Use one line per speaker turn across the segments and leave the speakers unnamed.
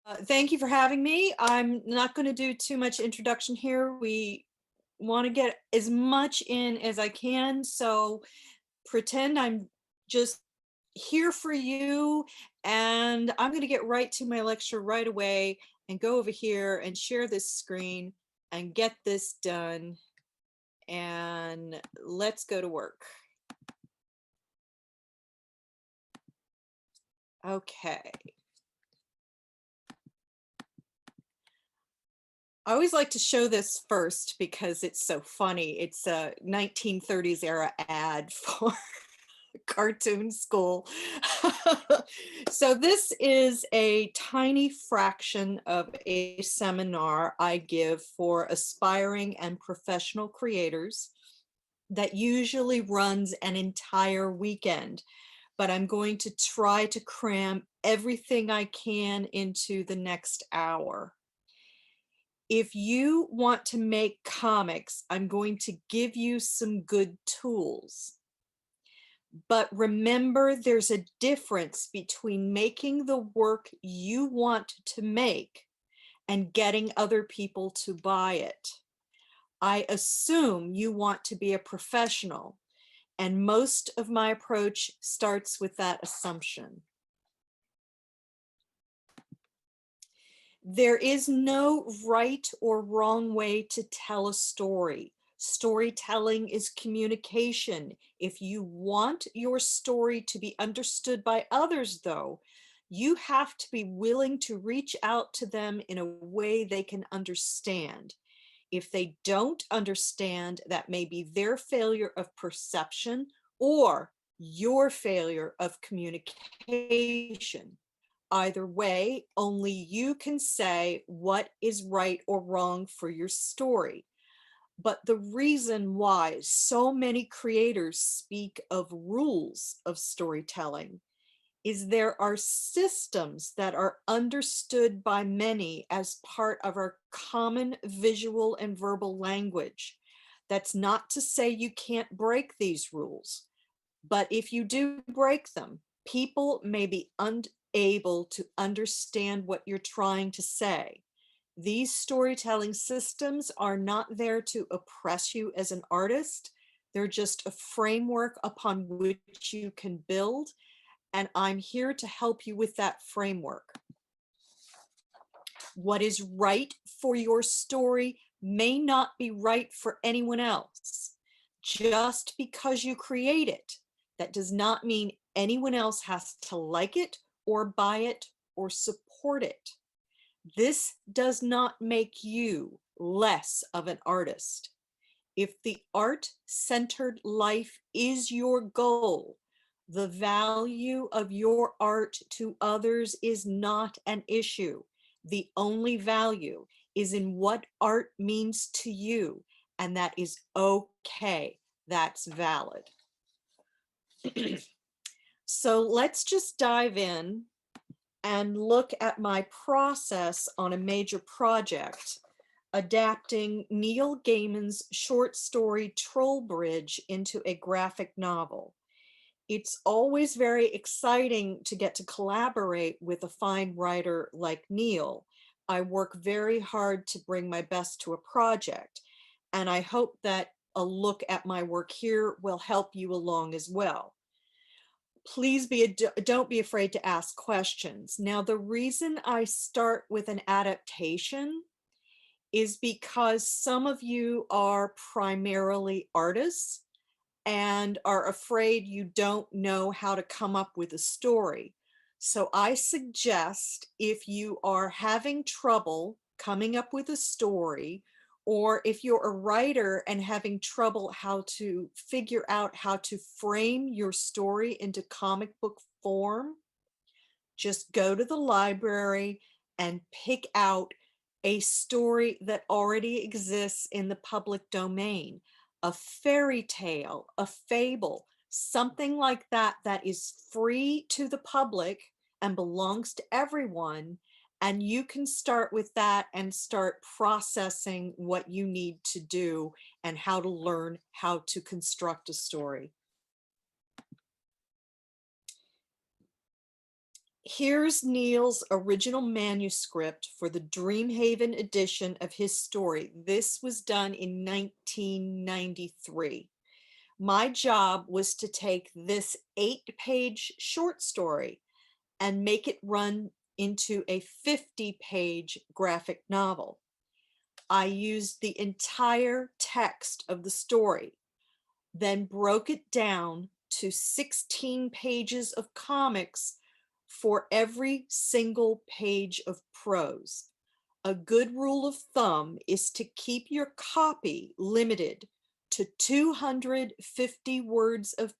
Thank you for having me. I'm not going to do too much introduction here. We want to get as much in as I can, so pretend I'm just here for you, and I'm going to get right to my lecture right away and go over here and share this screen and get this done, and let's go to work. Okay. I always like to show this first because it's so funny. It's a 1930s era ad for cartoon school. So this is a tiny fraction of a seminar I give for aspiring and professional creators that usually runs an entire weekend, but I'm going to try to cram everything I can into the next hour. If you want to make comics, I'm going to give you some good tools. But remember, there's a difference between making the work you want to make and getting other people to buy it. I assume you want to be a professional, and most of my approach starts with that assumption. There is no right or wrong way to tell a story. Storytelling is communication. If you want your story to be understood by others, though, you have to be willing to reach out to them in a way they can understand. If they don't understand, that may be their failure of perception or your failure of communication. Either way, only you can say what is right or wrong for your story. But the reason why so many creators speak of rules of storytelling is there are systems that are understood by many as part of our common visual and verbal language. That's not to say you can't break these rules, but if you do break them, people may be unable to understand what you're trying to say. These storytelling systems are not there to oppress you as an artist. They're just a framework upon which you can build, and I'm here to help you with that framework. What is right for your story may not be right for anyone else. Just because you create it, that does not mean anyone else has to like it or buy it or support it. This does not make you less of an artist. If the art-centered life is your goal, the value of your art to others is not an issue. The only value is in what art means to you, and that is okay. That's valid. So let's just dive in and look at my process on a major project, adapting Neil Gaiman's short story Trollbridge into a graphic novel. It's always very exciting to get to collaborate with a fine writer like Neil. I work very hard to bring my best to a project, and I hope that a look at my work here will help you along as well. Please don't be afraid to ask questions. Now, the reason I start with an adaptation is because some of you are primarily artists and are afraid you don't know how to come up with a story. So I suggest if you are having trouble coming up with a story, or if you're a writer and having trouble how to figure out how to frame your story into comic book form, just go to the library and pick out a story that already exists in the public domain, a fairy tale, a fable, something like that that is free to the public and belongs to everyone. And you can start with that and start processing what you need to do and how to learn how to construct a story. Here's Neil's original manuscript for the Dreamhaven edition of his story. This was done in 1993. My job was to take this 8-page short story and make it run into a 50-page graphic novel. I used the entire text of the story, then broke it down to 16 pages of comics for every single page of prose. A good rule of thumb is to keep your copy limited to 250 words of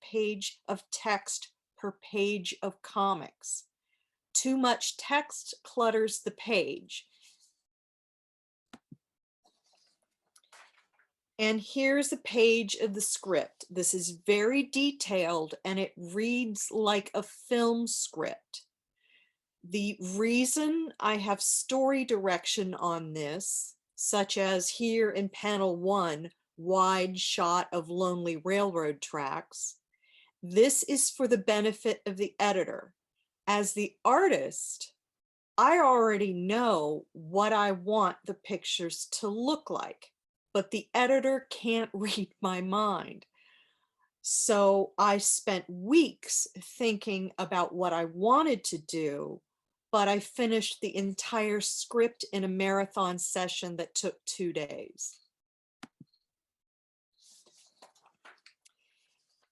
text per page of comics. Too much text clutters the page. And here's a page of the script. This is very detailed and it reads like a film script. The reason I have story direction on this, such as here in panel 1, wide shot of lonely railroad tracks, this is for the benefit of the editor. As the artist, I already know what I want the pictures to look like, but the editor can't read my mind. So I spent weeks thinking about what I wanted to do, but I finished the entire script in a marathon session that took 2 days.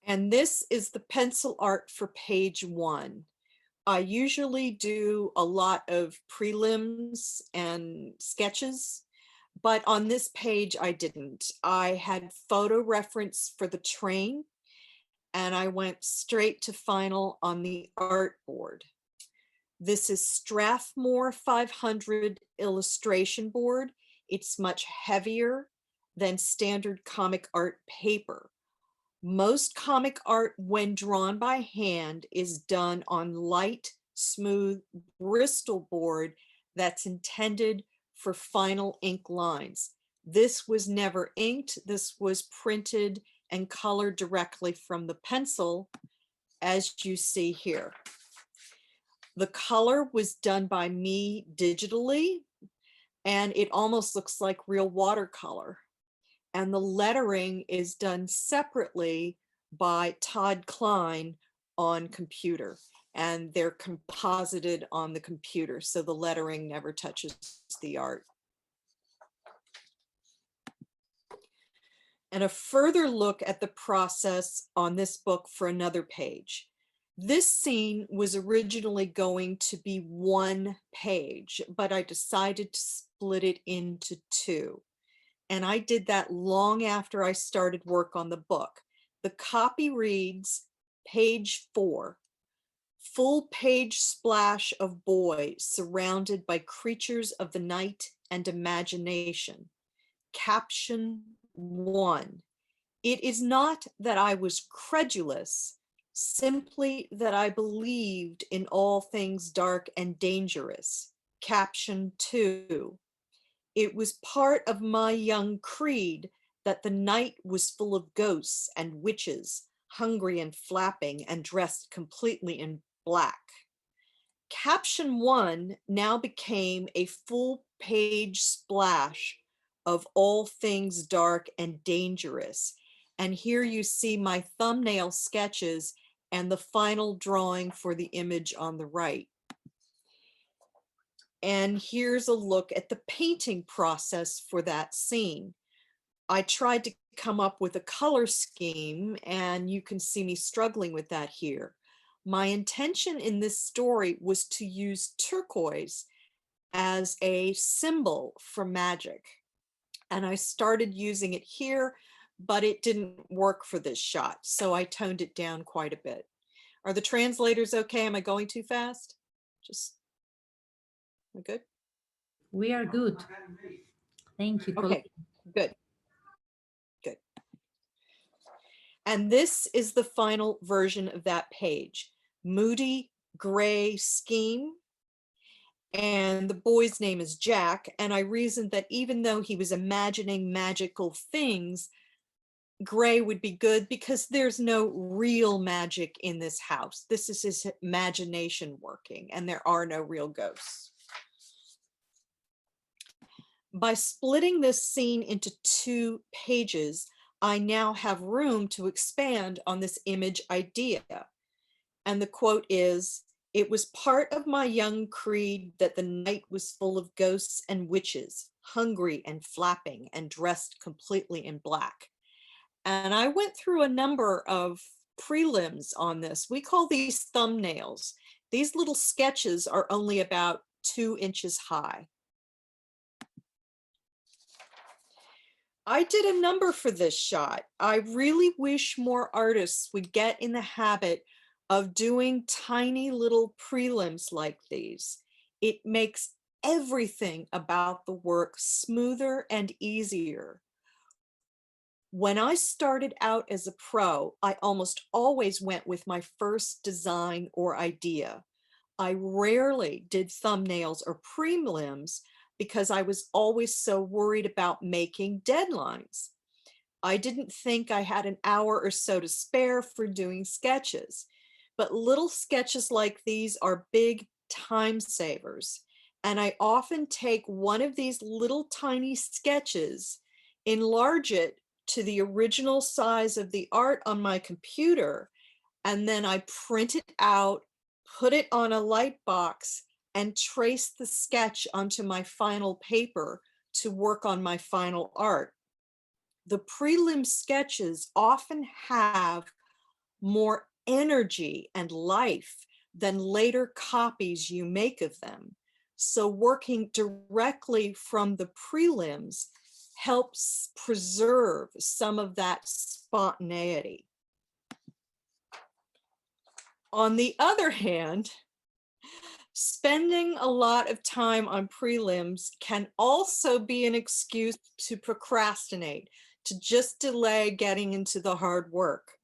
And this is the pencil art for page 1. I usually do a lot of prelims and sketches, but on this page I didn't. I had photo reference for the train and I went straight to final on the artboard. This is Strathmore 500 illustration board. It's much heavier than standard comic art paper. Most comic art, when drawn by hand, is done on light, smooth Bristol board that's intended for final ink lines. This was never inked. This was printed and colored directly from the pencil, as you see here. The color was done by me digitally, and it almost looks like real watercolor. And the lettering is done separately by Todd Klein on computer, and they're composited on the computer, so the lettering never touches the art. And a further look at the process on this book for another page. This scene was originally going to be 1 page, but I decided to split it into 2. And I did that long after I started work on the book. The copy reads, page 4, full page splash of boy surrounded by creatures of the night and imagination. Caption 1, it is not that I was credulous, simply that I believed in all things dark and dangerous. Caption 2, it was part of my young creed that the night was full of ghosts and witches, hungry and flapping and dressed completely in black. Caption 1 now became a full page splash of all things dark and dangerous. And here you see my thumbnail sketches and the final drawing for the image on the right. And here's a look at the painting process for that scene. I tried to come up with a color scheme, and you can see me struggling with that here. My intention in this story was to use turquoise as a symbol for magic. And I started using it here, but it didn't work for this shot, so I toned it down quite a bit. Are the translators okay? Am I going too fast? Am I good?
We are good. Thank you, Colleen.
Okay, good. Good. And this is the final version of that page. Moody gray scheme. And the boy's name is Jack. And I reasoned that even though he was imagining magical things, gray would be good because there's no real magic in this house. This is his imagination working, and there are no real ghosts. By splitting this scene into 2 pages, I now have room to expand on this image idea. And the quote is, "It was part of my young creed that the night was full of ghosts and witches, hungry and flapping and dressed completely in black." And I went through a number of prelims on this. We call these thumbnails. These little sketches are only about 2 inches high. I did a number for this shot. I really wish more artists would get in the habit of doing tiny little prelims like these. It makes everything about the work smoother and easier. When I started out as a pro, I almost always went with my first design or idea. I rarely did thumbnails or prelims because I was always so worried about making deadlines. I didn't think I had an hour or so to spare for doing sketches, but little sketches like these are big time savers. And I often take one of these little tiny sketches, enlarge it to the original size of the art on my computer, and then I print it out, put it on a light box, and trace the sketch onto my final paper to work on my final art. The prelim sketches often have more energy and life than later copies you make of them. So working directly from the prelims helps preserve some of that spontaneity. On the other hand, spending a lot of time on prelims can also be an excuse to procrastinate, to just delay getting into the hard work.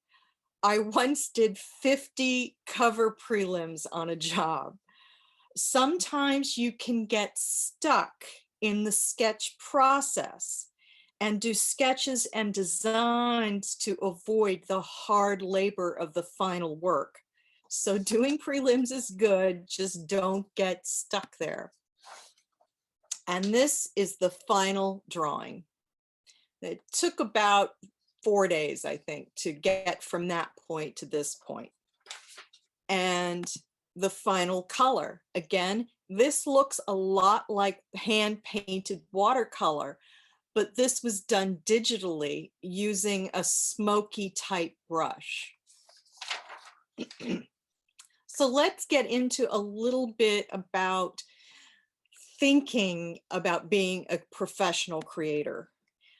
I once did 50 cover prelims on a job. Sometimes you can get stuck in the sketch process and do sketches and designs to avoid the hard labor of the final work. So doing prelims is good, just don't get stuck there. And this is the final drawing. It took about 4 days, I think, to get from that point to this point. And the final color. Again, this looks a lot like hand-painted watercolor, but this was done digitally using a smoky type brush. So let's get into a little bit about thinking about being a professional creator.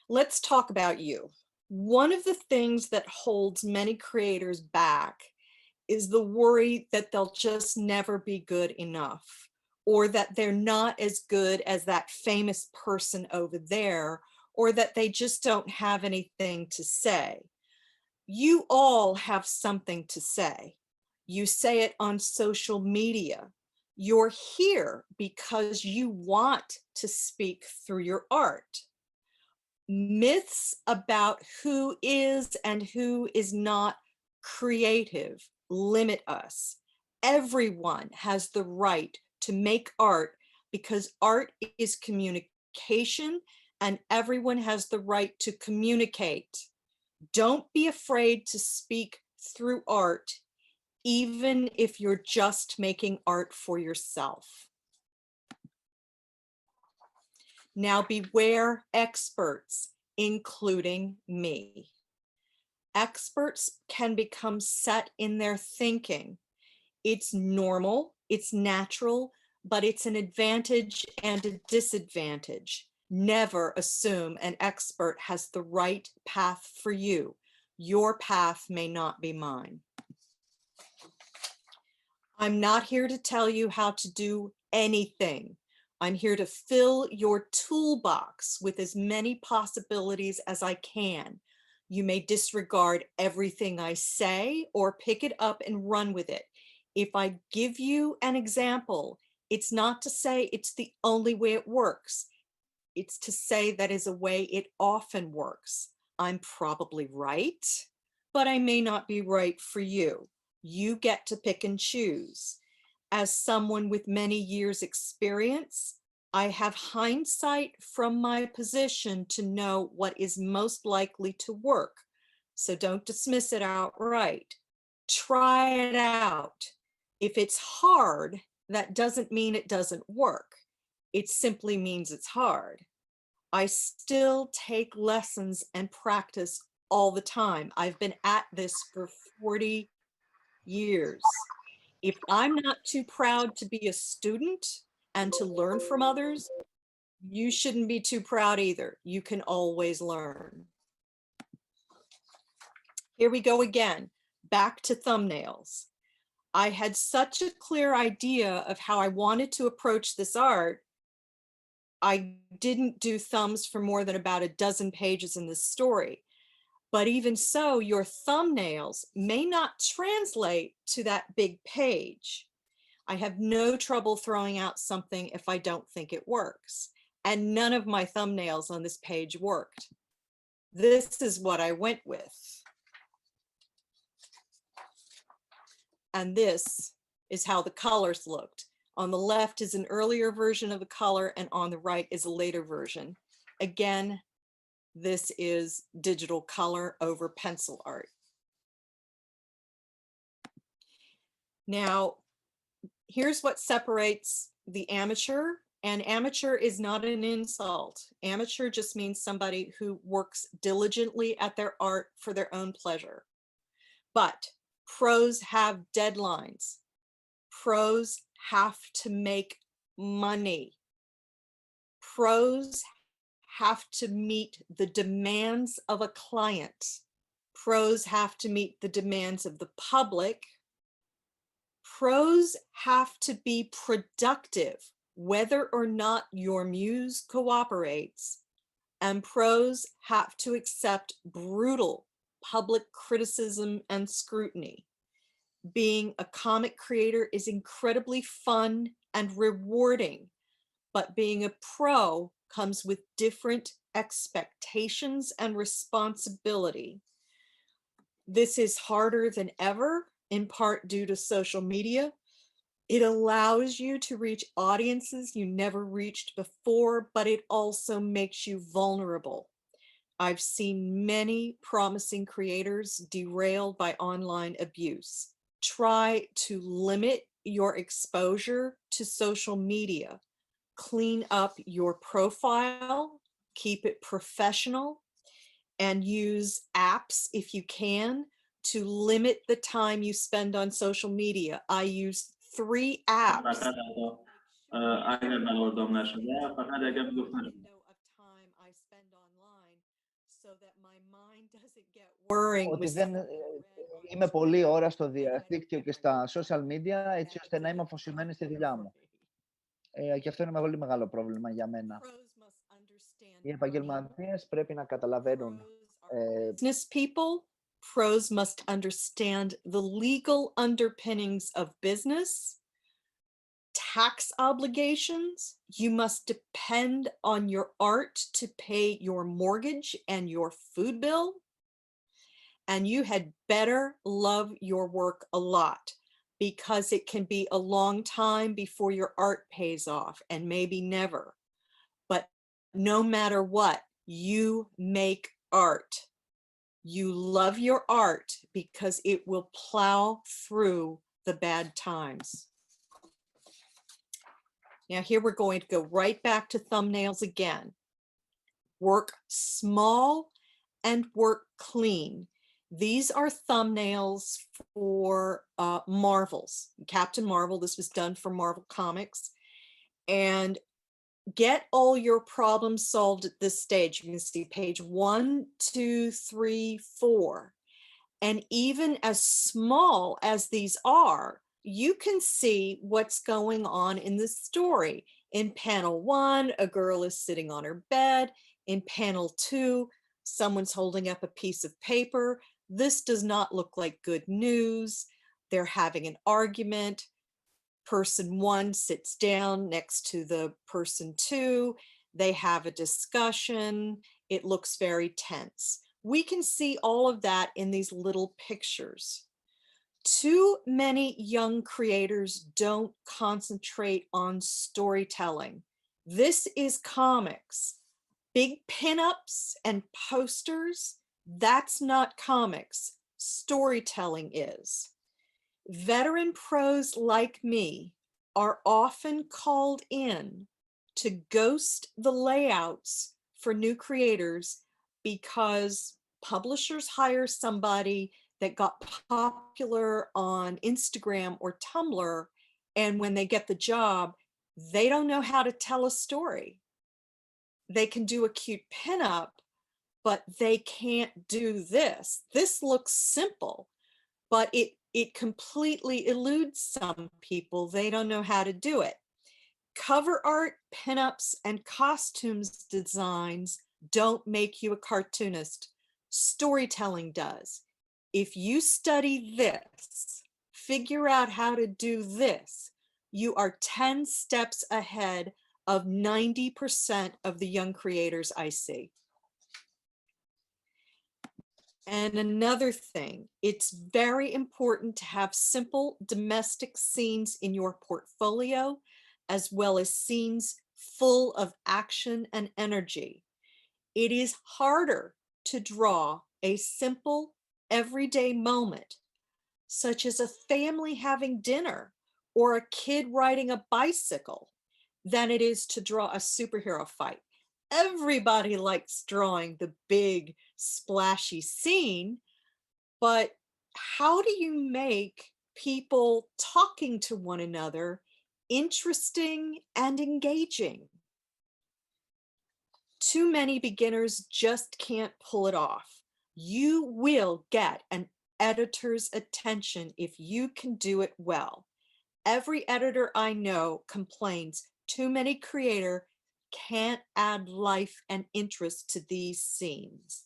Let's talk about you. One of the things that holds many creators back is the worry that they'll just never be good enough, or that they're not as good as that famous person over there, or that they just don't have anything to say. You all have something to say. You say it on social media. You're here because you want to speak through your art. Myths about who is and who is not creative limit us. Everyone has the right to make art because art is communication, and everyone has the right to communicate. Don't be afraid to speak through art, even if you're just making art for yourself. Now beware experts, including me. Experts can become set in their thinking. It's normal, it's natural, but it's an advantage and a disadvantage. Never assume an expert has the right path for you. Your path may not be mine. I'm not here to tell you how to do anything. I'm here to fill your toolbox with as many possibilities as I can. You may disregard everything I say or pick it up and run with it. If I give you an example, it's not to say it's the only way it works. It's to say that is a way it often works. I'm probably right, but I may not be right for you. You get to pick and choose. As someone with many years experience, I have hindsight from my position to know what is most likely to work. So don't dismiss it outright. Try it out. If it's hard, that doesn't mean it doesn't work. It simply means it's hard. I still take lessons and practice all the time. I've been at this for 40 years. If I'm not too proud to be a student and to learn from others, you shouldn't be too proud either. You can always learn. Here we go again, back to thumbnails. I had such a clear idea of how I wanted to approach this art. I didn't do thumbs for more than about a dozen pages in this story. But even so, your thumbnails may not translate to that big page. I have no trouble throwing out something if I don't think it works. And none of my thumbnails on this page worked. This is what I went with. And this is how the colors looked. On the left is an earlier version of the color, and on the right is a later version. Again, this is digital color over pencil art. Now, here's what separates the amateur, and amateur is not an insult. Amateur just means somebody who works diligently at their art for their own pleasure. But pros have deadlines. Pros have to make money. Pros have to meet the demands of a client. Pros have to meet the demands of the public. Pros have to be productive, whether or not your muse cooperates. And pros have to accept brutal public criticism and scrutiny. Being a comic creator is incredibly fun and rewarding, but being a pro comes with different expectations and responsibility. This is harder than ever, in part due to social media. It allows you to reach audiences you never reached before, but it also makes you vulnerable. I've seen many promising creators derailed by online abuse. Try to limit your exposure to social media. Clean up your profile, keep it professional, and use apps if you can to limit the time you spend on social media. I use 3 apps.
فقط اگر قرار داشته شده فقط اگر گفتن
Window of time I spend online so that my mind doesn't get worrying
Ότι
with
δεν είμαι πολλή ώρα στο διαδίκτυο και στα social media έτσι ώστε να είμαι αφοσιωμένη στη δουλειά μου. Και αυτό είναι πολύ μεγάλο πρόβλημα για μένα. Οι επαγγελματίες πρέπει να καταλαβαίνουν.
Business people, pros must understand the legal underpinnings of business. Tax obligations, you must depend on your art to pay your mortgage and your food bill. And you had better love your work a lot, because it can be a long time before your art pays off, and maybe never. But no matter what, you make art. You love your art because it will plow through the bad times. Now here we're going to go right back to thumbnails again. Work small and work clean. These are thumbnails for Marvels, Captain Marvel. This was done for Marvel Comics. And get all your problems solved at this stage. You can see page 1, 2, 3, 4. And even as small as these are, you can see what's going on in the story. In panel 1, a girl is sitting on her bed. In panel 2, someone's holding up a piece of paper. This does not look like good news. They're having an argument. Person 1 sits down next to the person 2. They have a discussion. It looks very tense. We can see all of that in these little pictures. Too many young creators don't concentrate on storytelling. This is comics. Big pinups and posters, that's not comics. Storytelling is. Veteran pros like me are often called in to ghost the layouts for new creators because publishers hire somebody that got popular on Instagram or Tumblr, and when they get the job, they don't know how to tell a story. They can do a cute pinup, but they can't do this. This looks simple, but it completely eludes some people. They don't know how to do it. Cover art, pinups, and costumes designs don't make you a cartoonist. Storytelling does. If you study this, figure out how to do this, you are 10 steps ahead of 90% of the young creators I see. And another thing, it's very important to have simple domestic scenes in your portfolio, as well as scenes full of action and energy. It is harder to draw a simple everyday moment, such as a family having dinner or a kid riding a bicycle, than it is to draw a superhero fight. Everybody likes drawing the big splashy scene, but how do you make people talking to one another interesting and engaging? Too many beginners just can't pull it off. You will get an editor's attention if you can do it well. Every editor I know complains too many creators can't add life and interest to these scenes.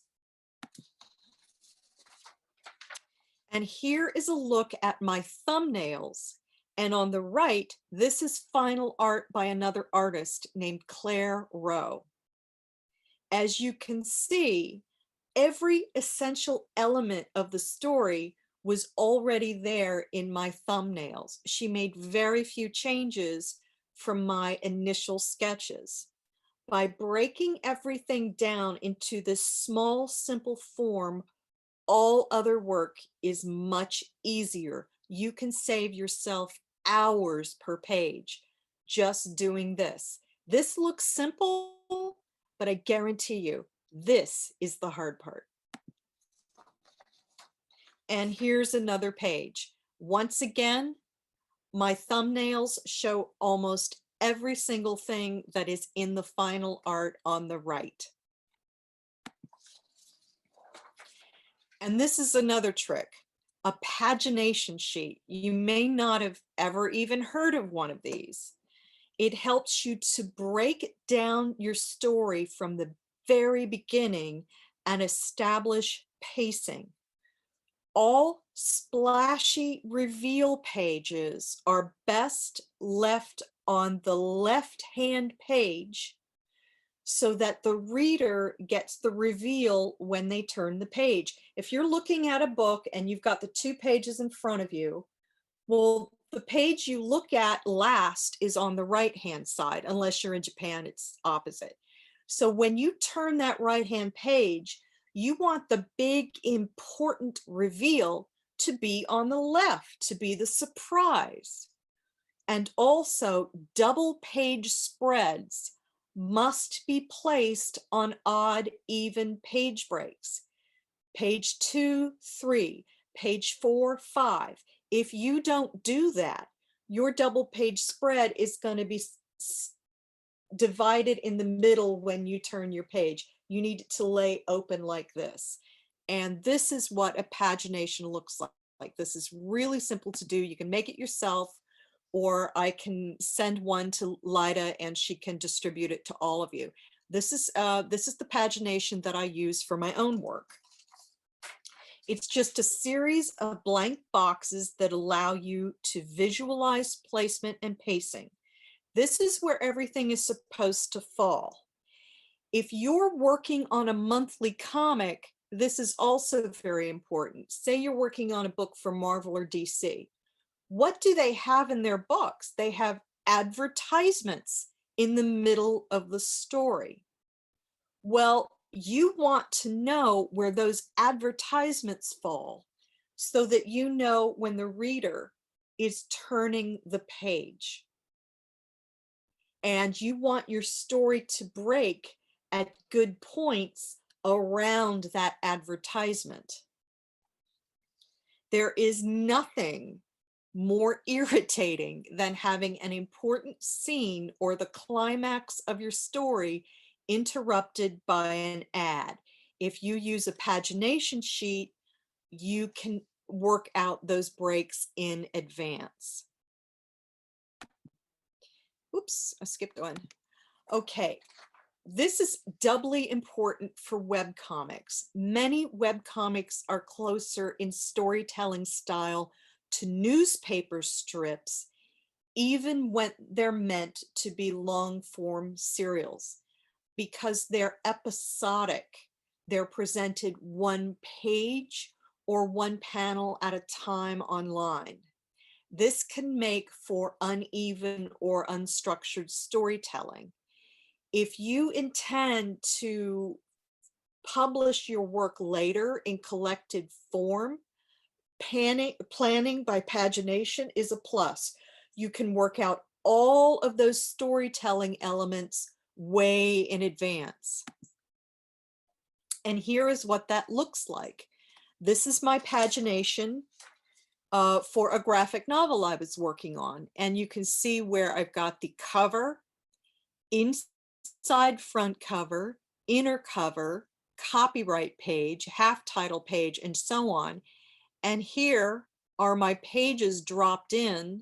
And here is a look at my thumbnails. And on the right, this is final art by another artist named Claire Rowe. As you can see, every essential element of the story was already there in my thumbnails. She made very few changes from my initial sketches. By breaking everything down into this small, simple form, all other work is much easier. You can save yourself hours per page just doing this. This looks simple, but I guarantee you, this is the hard part. And here's another page. Once again, my thumbnails show almost every single thing that is in the final art on the right. And this is another trick, a pagination sheet. You may not have ever even heard of one of these. It helps you to break down your story from the very beginning and establish pacing. All splashy reveal pages are best left on the left-hand page so that the reader gets the reveal when they turn the page. If you're looking at a book and you've got the 2 pages in front of you, well, the page you look at last is on the right-hand side. Unless you're in Japan, it's opposite. So when you turn that right-hand page, you want the big important reveal to be on the left, to be the surprise. And also double page spreads must be placed on odd, even page breaks. Page 2, 3, page 4, 5. If you don't do that, your double page spread is going to be divided in the middle when you turn your page. You need it to lay open like this. And this is what a pagination looks like. This is really simple to do. You can make it yourself, or I can send one to Lida and she can distribute it to all of you. This is the pagination that I use for my own work. It's just a series of blank boxes that allow you to visualize placement and pacing. This is where everything is supposed to fall. If you're working on a monthly comic, this is also very important. Say you're working on a book for Marvel or DC. What do they have in their books? They have advertisements in the middle of the story. Well, you want to know where those advertisements fall so that you know when the reader is turning the page. And you want your story to break at good points around that advertisement. There is nothing more irritating than having an important scene or the climax of your story interrupted by an ad. If you use a pagination sheet, you can work out those breaks in advance. Oops, I skipped one. Okay, this is doubly important for webcomics. Many webcomics are closer in storytelling style to newspaper strips, even when they're meant to be long form serials, because they're episodic. They're presented one page or one panel at a time online. This can make for uneven or unstructured storytelling. If you intend to publish your work later in collected form, planning by pagination is a plus. You can work out all of those storytelling elements way in advance. And here is what that looks like. This is my pagination for a graphic novel I was working on. And you can see where I've got the cover, inside front cover, inner cover, copyright page, half title page, and so on. And here are my pages dropped in,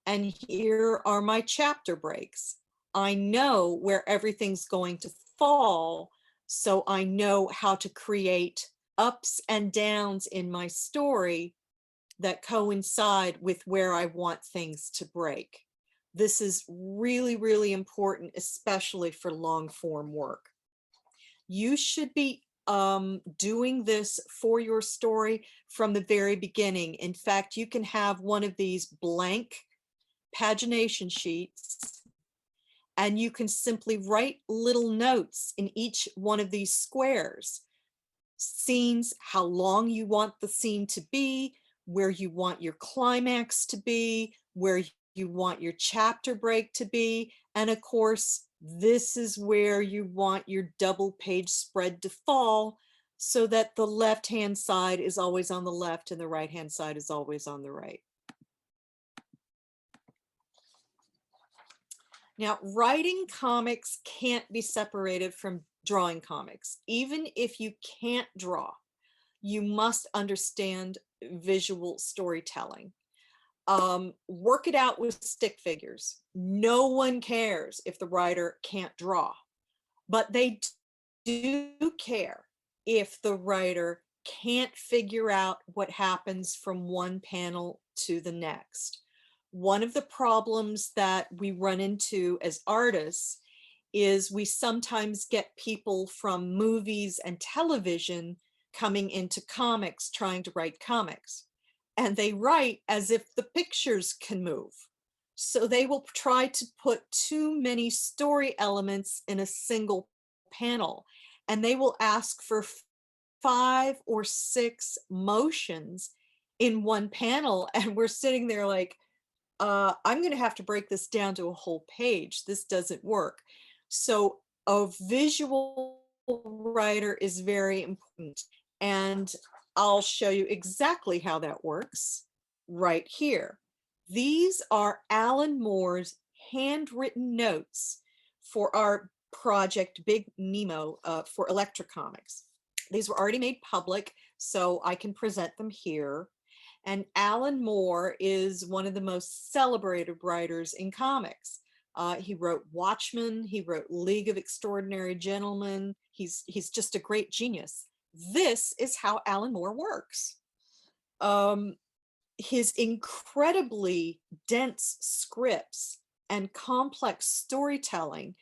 and here are my chapter breaks. I know where everything's going to fall, so I know how to create ups and downs in my story that coincide with where I want things to break. This is really, really important, especially for long form work. You should be doing this for your story from the very beginning. In fact, you can have one of these blank pagination sheets, and you can simply write little notes in each one of these squares. Scenes, how long you want the scene to be, where you want your climax to be, where you want your chapter break to be, and of course, this is where you want your double page spread to fall so that the left-hand side is always on the left and the right-hand side is always on the right. Now, writing comics can't be separated from drawing comics. Even if you can't draw, you must understand visual storytelling. Work it out with stick figures. No one cares if the writer can't draw, but they do care if the writer can't figure out what happens from one panel to the next. One of the problems that we run into as artists is we sometimes get people from movies and television coming into comics, trying to write comics. And they write as if the pictures can move. So they will try to put too many story elements in a single panel. And they will ask for 5 or 6 motions in one panel. And we're sitting there like, I'm going to have to break this down to a whole page. This doesn't work. So a visual writer is very important. And I'll show you exactly how that works right here. These are Alan Moore's handwritten notes for our project Big Nemo for Electra Comics. These were already made public, so I can present them here. And Alan Moore is one of the most celebrated writers in comics. He wrote Watchmen, he wrote League of Extraordinary Gentlemen. He's just a great genius. This is how Alan Moore works. His incredibly dense scripts and complex storytelling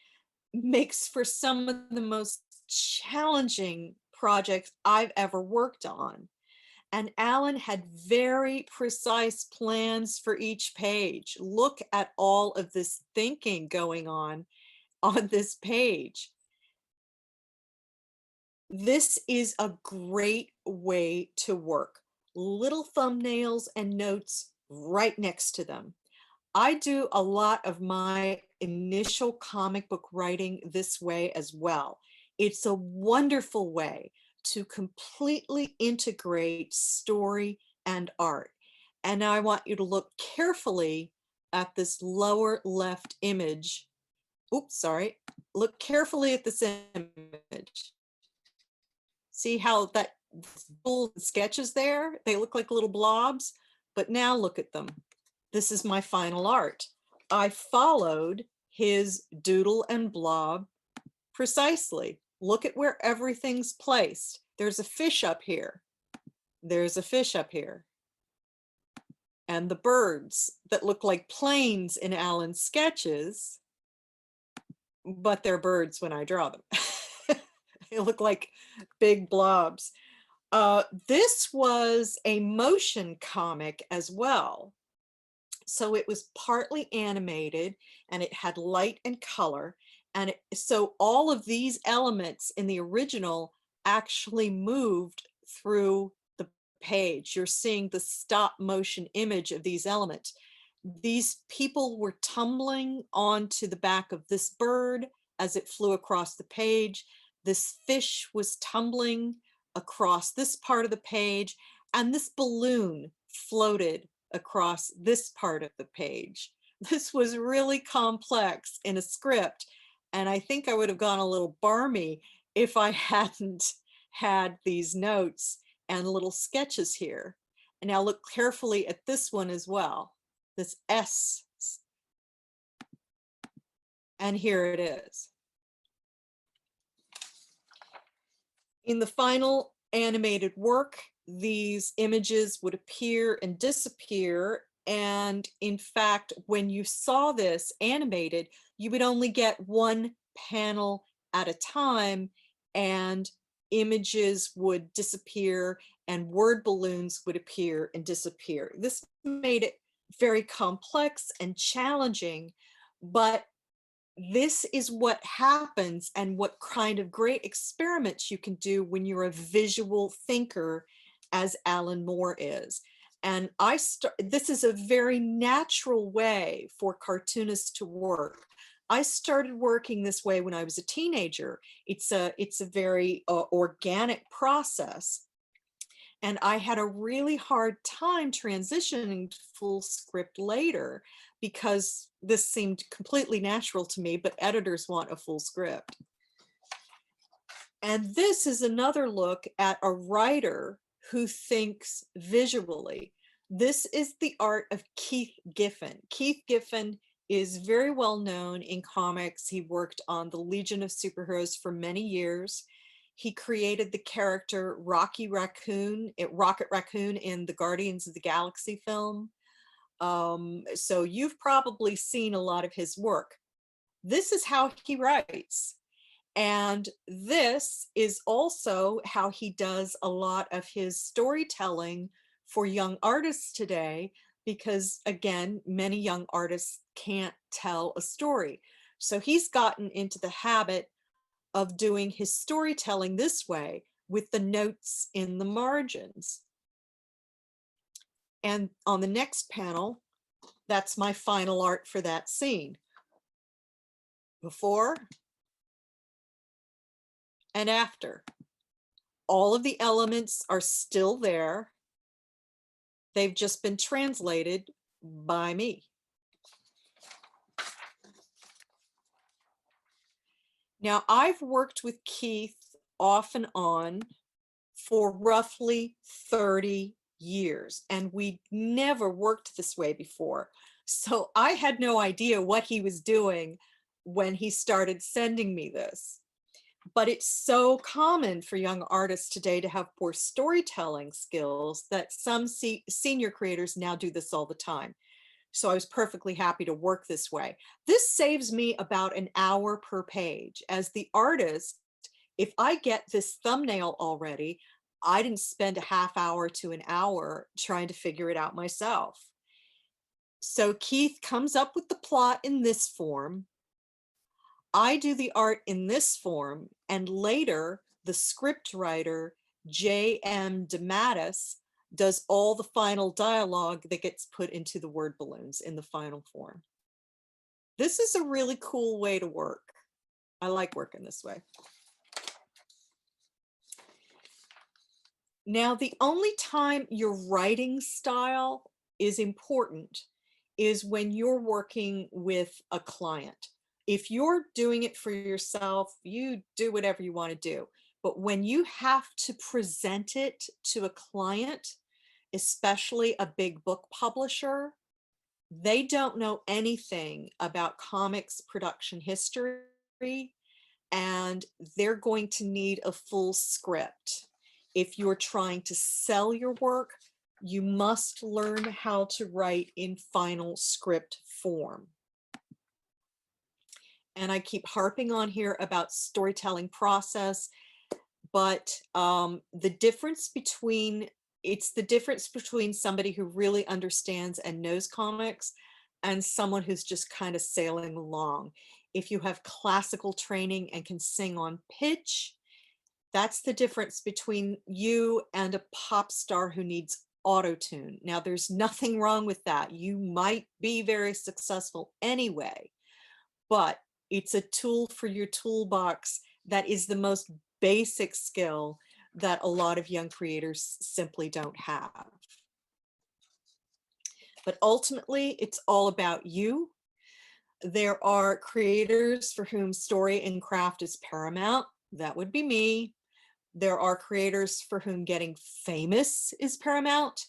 makes for some of the most challenging projects I've ever worked on. And Alan had very precise plans for each page. Look at all of this thinking going on this page. This is a great way to work. Little thumbnails and notes right next to them. I do a lot of my initial comic book writing this way as well. It's a wonderful way to completely integrate story and art. And now I want you to look carefully at this lower left image. Oops, sorry. Look carefully at this image. See how that little sketches there? They look like little blobs, but now look at them. This is my final art. I followed his doodle and blob precisely. Look at where everything's placed. There's a fish up here. There's a fish up here. And the birds that look like planes in Alan's sketches, but they're birds when I draw them. They look like big blobs. This was a motion comic as well. So it was partly animated and it had light and color. And so all of these elements in the original actually moved through the page. You're seeing the stop motion image of these elements. These people were tumbling onto the back of this bird as it flew across the page. This fish was tumbling across this part of the page, and this balloon floated across this part of the page. This was really complex in a script, and I think I would have gone a little barmy if I hadn't had these notes and little sketches here. And now look carefully at this one as well, this S. And here it is. In the final animated work, these images would appear and disappear. And in fact, when you saw this animated, you would only get one panel at a time, and images would disappear and word balloons would appear and disappear. This made it very complex and challenging, but this is what happens and what kind of great experiments you can do when you're a visual thinker, as Alan Moore is. And this is a very natural way for cartoonists to work. I started working this way when I was a teenager. It's a very organic process. And I had a really hard time transitioning to full script later because this seemed completely natural to me, but editors want a full script. And this is another look at a writer who thinks visually. This is the art of Keith Giffen. Keith Giffen is very well known in comics. He worked on the Legion of Superheroes for many years. He created the character Rocket Raccoon in the Guardians of the Galaxy film. So you've probably seen a lot of his work. This is how he writes. And this is also how he does a lot of his storytelling for young artists today, because again, many young artists can't tell a story. So he's gotten into the habit of doing his storytelling this way with the notes in the margins. And on the next panel, that's my final art for that scene. Before and after. All of the elements are still there. They've just been translated by me. Now, I've worked with Keith off and on for roughly 30 years, and we never worked this way before. So I had no idea what he was doing when he started sending me this. But it's so common for young artists today to have poor storytelling skills that some senior creators now do this all the time. So I was perfectly happy to work this way. This saves me about an hour per page, as the artist If I get this thumbnail already, I didn't spend a half hour to an hour trying to figure it out myself. So Keith comes up with the plot in this form. I do the art in this form, and later the script writer, J.M. DeMattis, does all the final dialogue that gets put into the word balloons in the final form. This is a really cool way to work. I like working this way. Now, the only time your writing style is important is when you're working with a client. If you're doing it for yourself, you do whatever you want to do. But when you have to present it to a client, especially a big book publisher, they don't know anything about comics production history, and they're going to need a full script. If you're trying to sell your work, you must learn how to write in final script form. And I keep harping on here about storytelling process, but the difference between somebody who really understands and knows comics and someone who's just kind of sailing along. If you have classical training and can sing on pitch, that's the difference between you and a pop star who needs auto-tune. Now, there's nothing wrong with that. You might be very successful anyway, but it's a tool for your toolbox that is the most basic skill that a lot of young creators simply don't have. But ultimately, it's all about you. There are creators for whom story and craft is paramount. That would be me. There are creators for whom getting famous is paramount.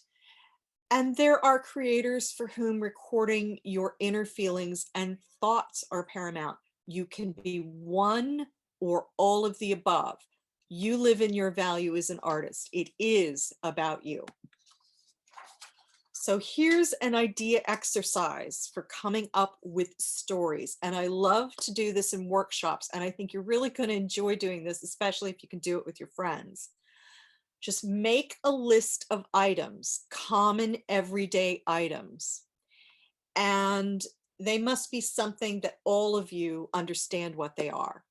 And there are creators for whom recording your inner feelings and thoughts are paramount. You can be one or all of the above. You live in your value as an artist. It is about you. So here's an idea exercise for coming up with stories. And I love to do this in workshops. And I think you're really going to enjoy doing this, especially if you can do it with your friends. Just make a list of items, common everyday items. And they must be something that all of you understand what they are.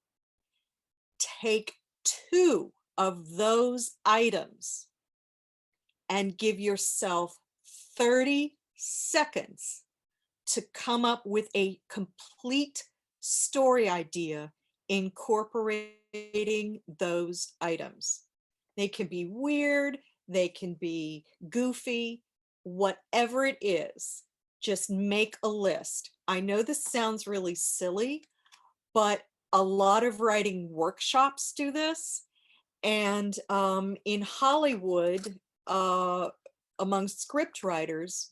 Take 2 of those items and give yourself 30 seconds to come up with a complete story idea incorporating those items. They can be weird, they can be goofy, whatever it is, just make a list. I know this sounds really silly, but a lot of writing workshops do this. And in Hollywood, among script writers,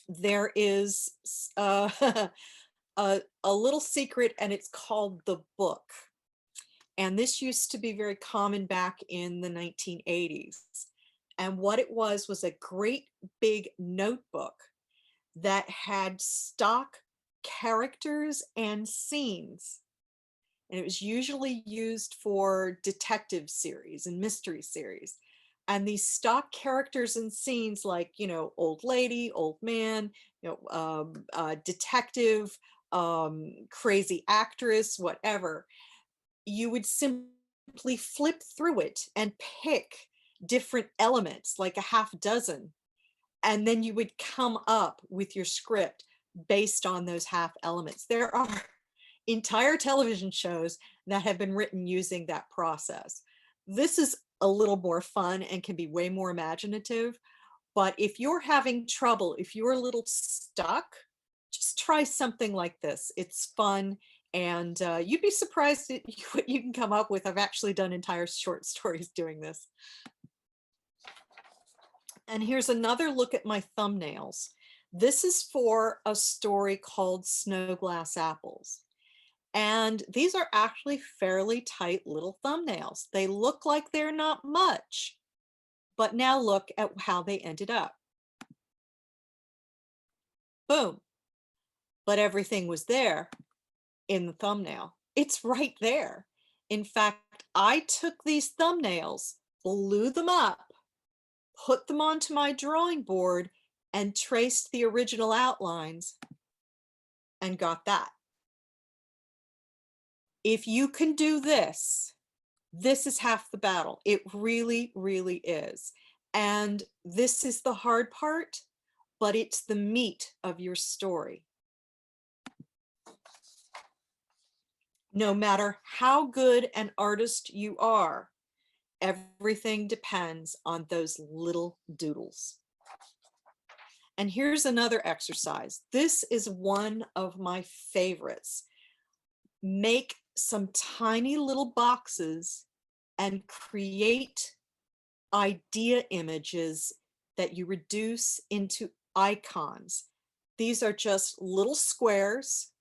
there is a little secret, and it's called the book. And this used to be very common back in the 1980s. And what it was a great big notebook that had stock characters and scenes. And it was usually used for detective series and mystery series. And these stock characters and scenes, like, you know, old lady, old man, you know, detective, crazy actress, whatever, you would simply flip through it and pick different elements, like a half dozen, and then you would come up with your script based on those half elements. There are entire television shows that have been written using that process. This is a little more fun and can be way more imaginative. But if you're having trouble, if you're a little stuck, just try something like this. It's fun, and you'd be surprised at what you can come up with. I've actually done entire short stories doing this. And here's another look at my thumbnails. This is for a story called Snow Glass Apples. And these are actually fairly tight little thumbnails. They look like they're not much, but now look at how they ended up. Boom. But everything was there in the thumbnail. It's right there. In fact, I took these thumbnails, blew them up, put them onto my drawing board, and traced the original outlines and got that. If you can do this, this is half the battle. It really, really is. And this is the hard part, but it's the meat of your story. No matter how good an artist you are, everything depends on those little doodles. And here's another exercise. This is one of my favorites. Make some tiny little boxes and create idea images that you reduce into icons. These are just little squares,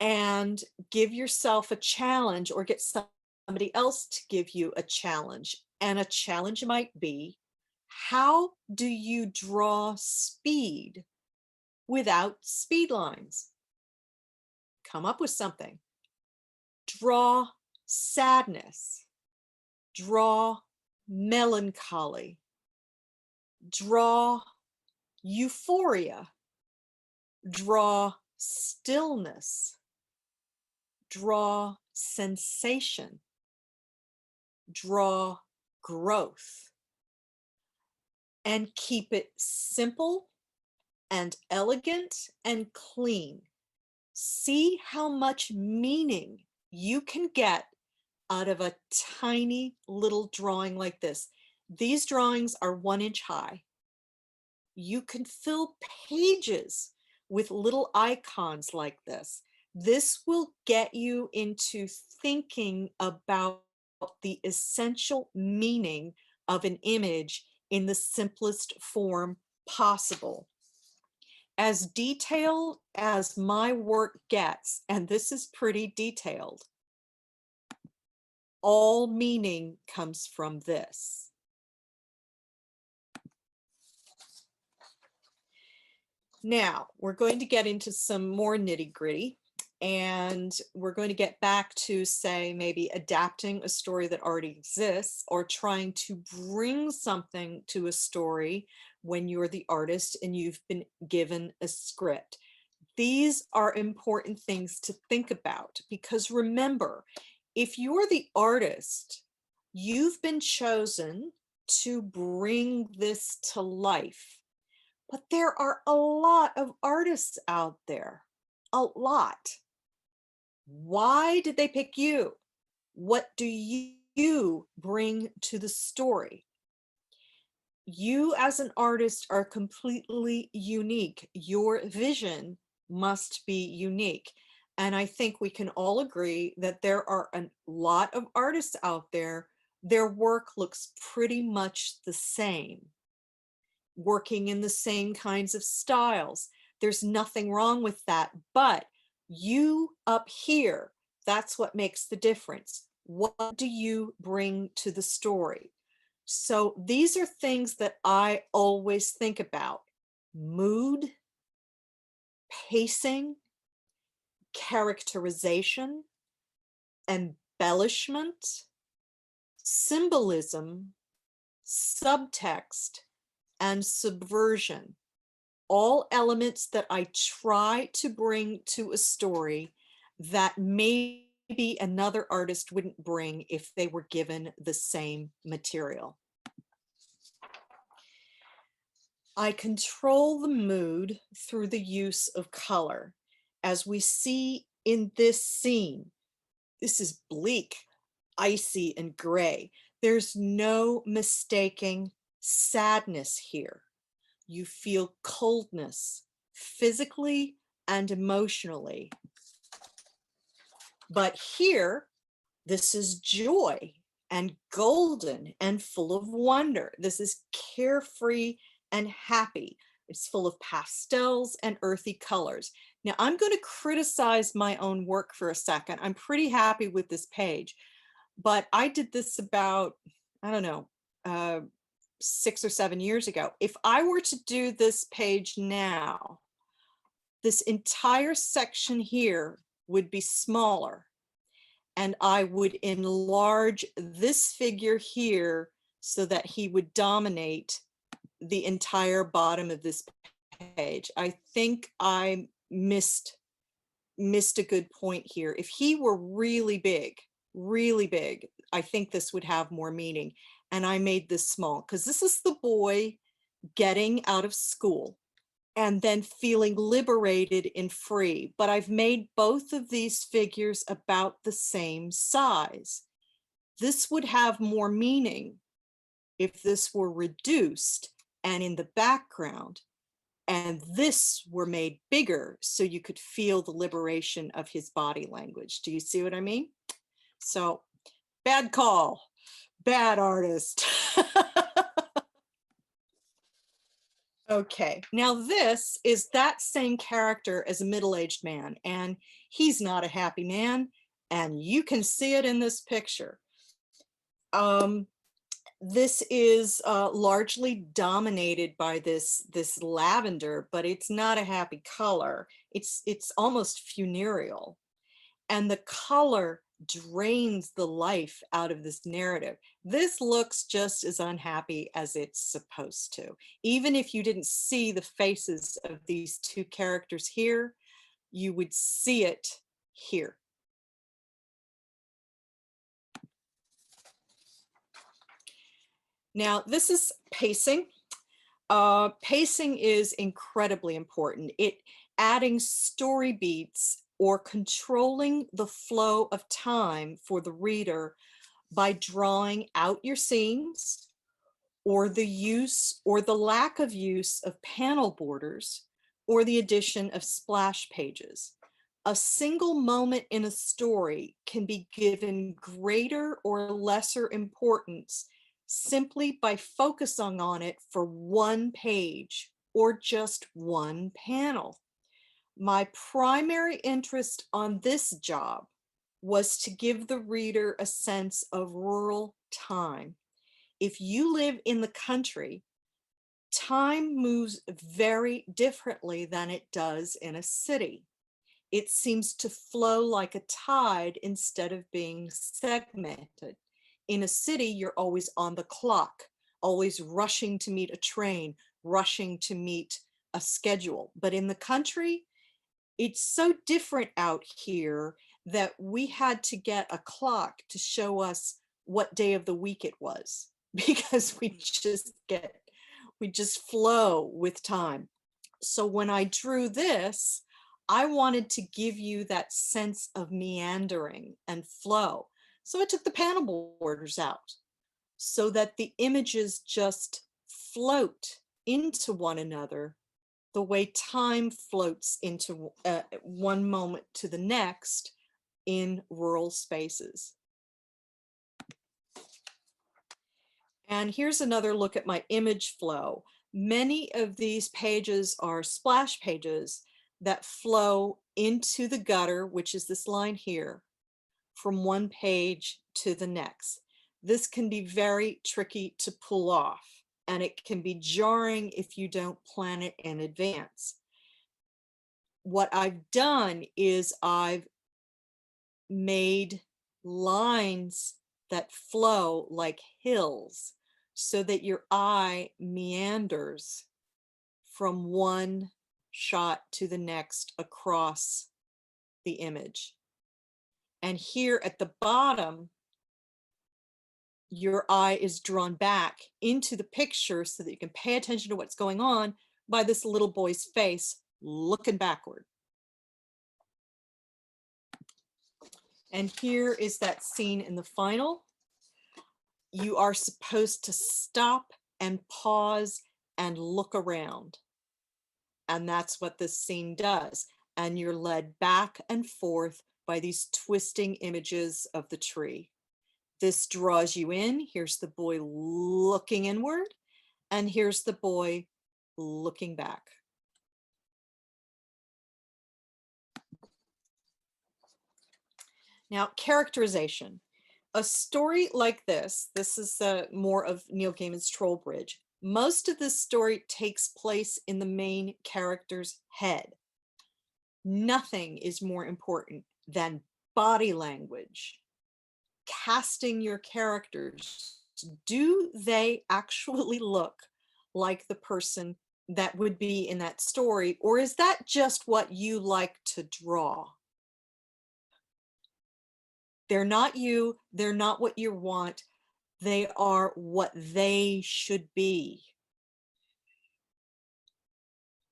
and give yourself a challenge or get somebody else to give you a challenge. And a challenge might be, how do you draw speed without speed lines? Come up with something. Draw sadness. Draw melancholy. Draw euphoria. Draw stillness. Draw sensation. Draw growth. And keep it simple and elegant and clean. See how much meaning you can get out of a tiny little drawing like this. These drawings are 1 inch high. You can fill pages with little icons like this. This will get you into thinking about the essential meaning of an image in the simplest form possible. As detailed as my work gets, and this is pretty detailed, all meaning comes from this. Now, we're going to get into some more nitty-gritty, and we're going to get back to, say, maybe adapting a story that already exists, or trying to bring something to a story when you're the artist and you've been given a script. These are important things to think about, because remember, if you're the artist, you've been chosen to bring this to life. But there are a lot of artists out there, a lot. Why did they pick you? What do you bring to the story? You as an artist are completely unique. Your vision must be unique. And I think we can all agree that there are a lot of artists out there, their work looks pretty much the same, working in the same kinds of styles. There's nothing wrong with that, but you up here, that's what makes the difference. What do you bring to the story? So these are things that I always think about: mood, pacing, characterization, embellishment, symbolism, subtext, and subversion. All elements that I try to bring to a story that maybe another artist wouldn't bring if they were given the same material. I control the mood through the use of color. As we see in this scene, this is bleak, icy, and gray. There's no mistaking sadness here. You feel coldness, physically and emotionally. But here, this is joy and golden and full of wonder. This is carefree and happy. It's full of pastels and earthy colors. Now, I'm going to criticize my own work for a second. I'm pretty happy with this page, but I did this about, I don't know, 6 or 7 years ago. If I were to do this page now, this entire section here would be smaller, and I would enlarge this figure here so that he would dominate the entire bottom of this page. I think I missed a good point here. If he were really big, I think this would have more meaning. And I made this small because this is the boy getting out of school and then feeling liberated and free. But I've made both of these figures about the same size. This would have more meaning if this were reduced and in the background, and this were made bigger so you could feel the liberation of his body language. Do you see what I mean? So bad call, bad artist. Okay, now this is that same character as a middle-aged man, and he's not a happy man, and you can see it in this picture. This is largely dominated by this lavender, but it's not a happy color. It's almost funereal, and the color drains the life out of this narrative. This looks just as unhappy as it's supposed to. Even if you didn't see the faces of these two characters here, you would see it here. Now, this is pacing. Pacing is incredibly important. Adding story beats or controlling the flow of time for the reader by drawing out your scenes, or the use or the lack of use of panel borders, or the addition of splash pages. A single moment in a story can be given greater or lesser importance simply by focusing on it for one page or just one panel. My primary interest on this job was to give the reader a sense of rural time. If you live in the country, time moves very differently than it does in a city. It seems to flow like a tide instead of being segmented. In a city, you're always on the clock, always rushing to meet a train, rushing to meet a schedule. But in the country, it's so different out here that we had to get a clock to show us what day of the week it was, because we just flow with time. So when I drew this, I wanted to give you that sense of meandering and flow. So I took the panel borders out so that the images just float into one another the way time floats into one moment to the next in rural spaces. And here's another look at my image flow. Many of these pages are splash pages that flow into the gutter, which is this line here, from one page to the next. This can be very tricky to pull off, and it can be jarring if you don't plan it in advance. What I've done is I've made lines that flow like hills so that your eye meanders from one shot to the next across the image. And here at the bottom, your eye is drawn back into the picture so that you can pay attention to what's going on by this little boy's face looking backward. And here is that scene in the final. You are supposed to stop and pause and look around. And that's what this scene does. And you're led back and forth by these twisting images of the tree. This draws you in. Here's the boy looking inward, and here's the boy looking back. Now, characterization. A story like this is more of Neil Gaiman's Troll Bridge. Most of this story takes place in the main character's head. Nothing is more important than body language casting your characters, do they actually look like the person that would be in that story, or is that just what you like to draw? They're not you, they're not what you want, they are what they should be.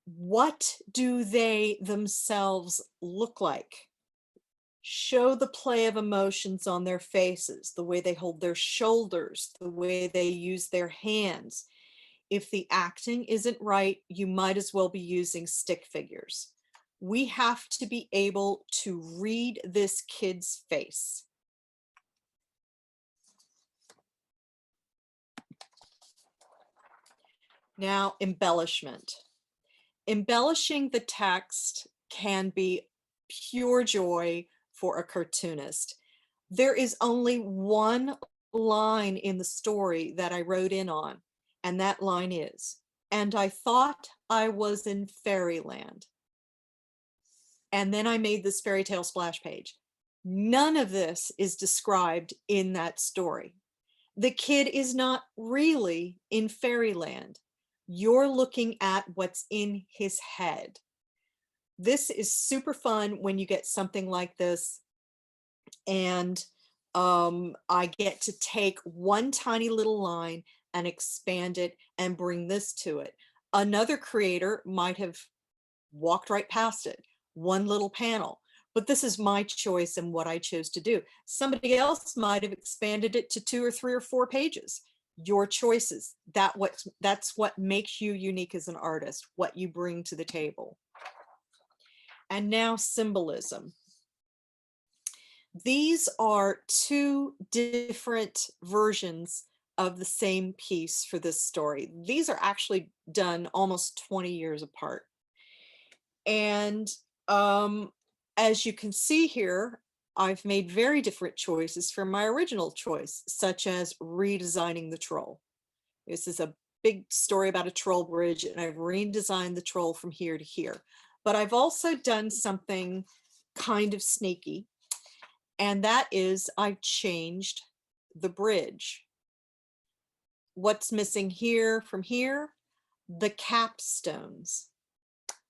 What do they themselves look like? Show the play of emotions on their faces, the way they hold their shoulders, the way they use their hands. If the acting isn't right, you might as well be using stick figures. We have to be able to read this kid's face. Now, embellishment. Embellishing the text can be pure joy for a cartoonist. There is only one line in the story that I wrote in on, and that line is, "And I thought I was in fairyland." And then I made this fairy tale splash page. None of this is described in that story. The kid is not really in fairyland. You're looking at what's in his head. This is super fun when you get something like this, and I get to take one tiny little line and expand it and bring this to it. Another creator might have walked right past it, one little panel, but this is my choice and what I chose to do. Somebody else might have expanded it to 2 or 3 or 4 pages. Your choices. That's what makes you unique as an artist, what you bring to the table. And now symbolism. These are 2 different versions of the same piece for this story. These are actually done almost 20 years apart. And as you can see here, I've made very different choices from my original choice, such as redesigning the troll. This is a big story about a troll bridge, and I've redesigned the troll from here to here. But I've also done something kind of sneaky, and that is I've changed the bridge. What's missing here from here? The capstones.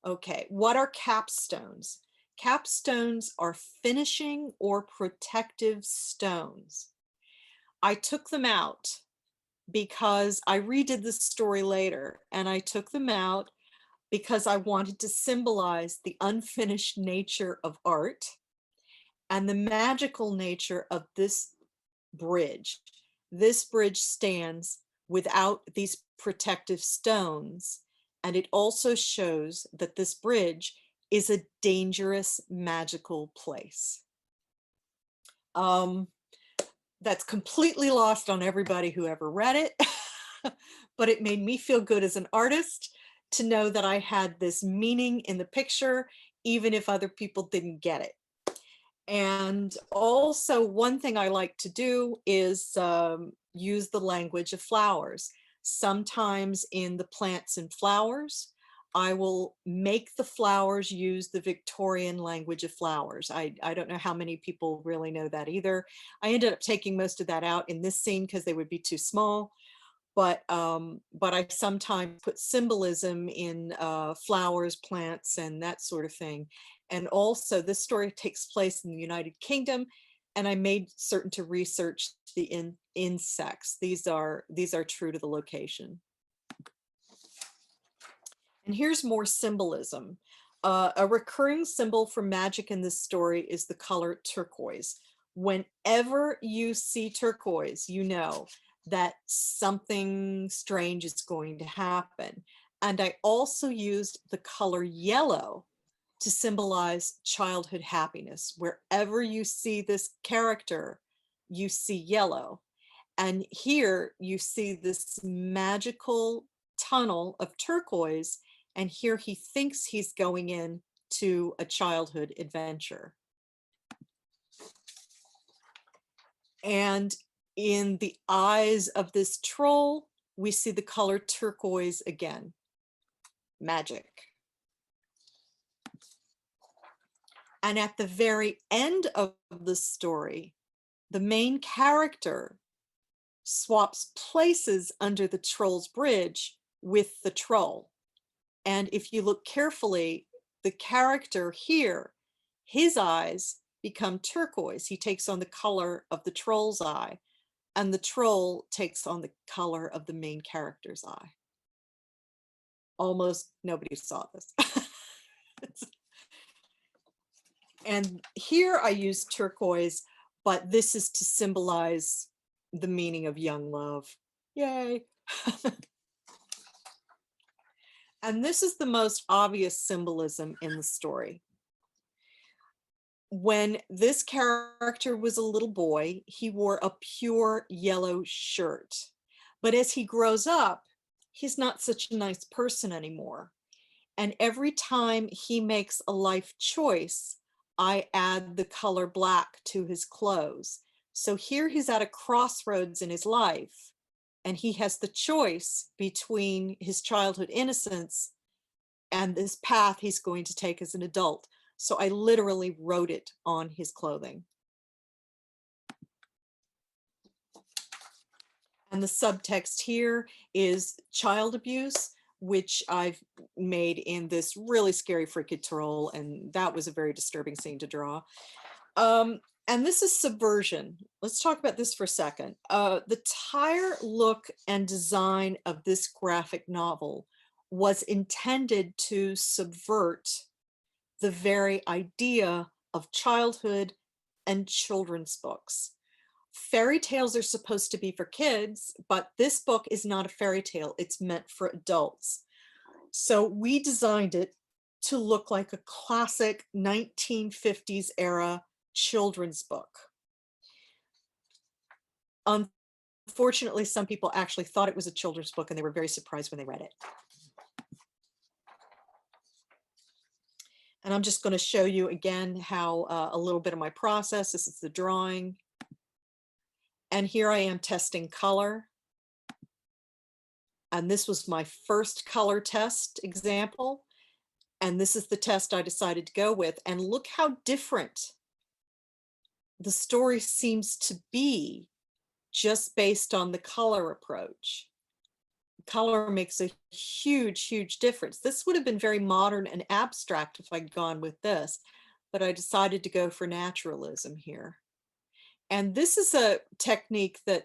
Okay, what are capstones? Capstones are finishing or protective stones. I took them out because I redid this story later, and I took them out because I wanted to symbolize the unfinished nature of art and the magical nature of this bridge. This bridge stands without these protective stones, and it also shows that this bridge is a dangerous, magical place. That's completely lost on everybody who ever read it, but it made me feel good as an artist to know that I had this meaning in the picture, even if other people didn't get it. And also, one thing I like to do is use the language of flowers. Sometimes in the plants and flowers, I will make the flowers use the Victorian language of flowers. I don't know how many people really know that either. I ended up taking most of that out in this scene because they would be too small. But I sometimes put symbolism in flowers, plants, and that sort of thing. And also, this story takes place in the United Kingdom, and I made certain to research the insects. These are true to the location. And here's more symbolism. A recurring symbol for magic in this story is the color turquoise. Whenever you see turquoise, you know that something strange is going to happen. And I also used the color yellow to symbolize childhood happiness. Wherever you see this character, you see yellow. And here you see this magical tunnel of turquoise, and here he thinks he's going in to a childhood adventure. And in the eyes of this troll, we see the color turquoise again. Magic. And at the very end of the story, the main character swaps places under the troll's bridge with the troll. And if you look carefully, the character here, his eyes become turquoise. He takes on the color of the troll's eye, and the troll takes on the color of the main character's eye. Almost nobody saw this. And here I use turquoise, but this is to symbolize the meaning of young love. Yay. And this is the most obvious symbolism in the story. When this character was a little boy, he wore a pure yellow shirt. But as he grows up, he's not such a nice person anymore. And every time he makes a life choice, I add the color black to his clothes. So here he's at a crossroads in his life, and he has the choice between his childhood innocence and this path he's going to take as an adult. So I literally wrote it on his clothing. And the subtext here is child abuse, which I've made in this really scary freaky troll, and that was a very disturbing scene to draw. And this is subversion. Let's talk about this for a second. The entire look and design of this graphic novel was intended to subvert the very idea of childhood and children's books. Fairy tales are supposed to be for kids, but this book is not a fairy tale. It's meant for adults. So we designed it to look like a classic 1950s era children's book. Unfortunately, some people actually thought it was a children's book, and they were very surprised when they read it. And I'm just going to show you again how a little bit of my process. This is the drawing. And here I am testing color. And this was my first color test example. And this is the test I decided to go with. And look how different the story seems to be just based on the color approach. Color makes a huge, huge difference. This would have been very modern and abstract if I'd gone with this, but I decided to go for naturalism here. And this is a technique that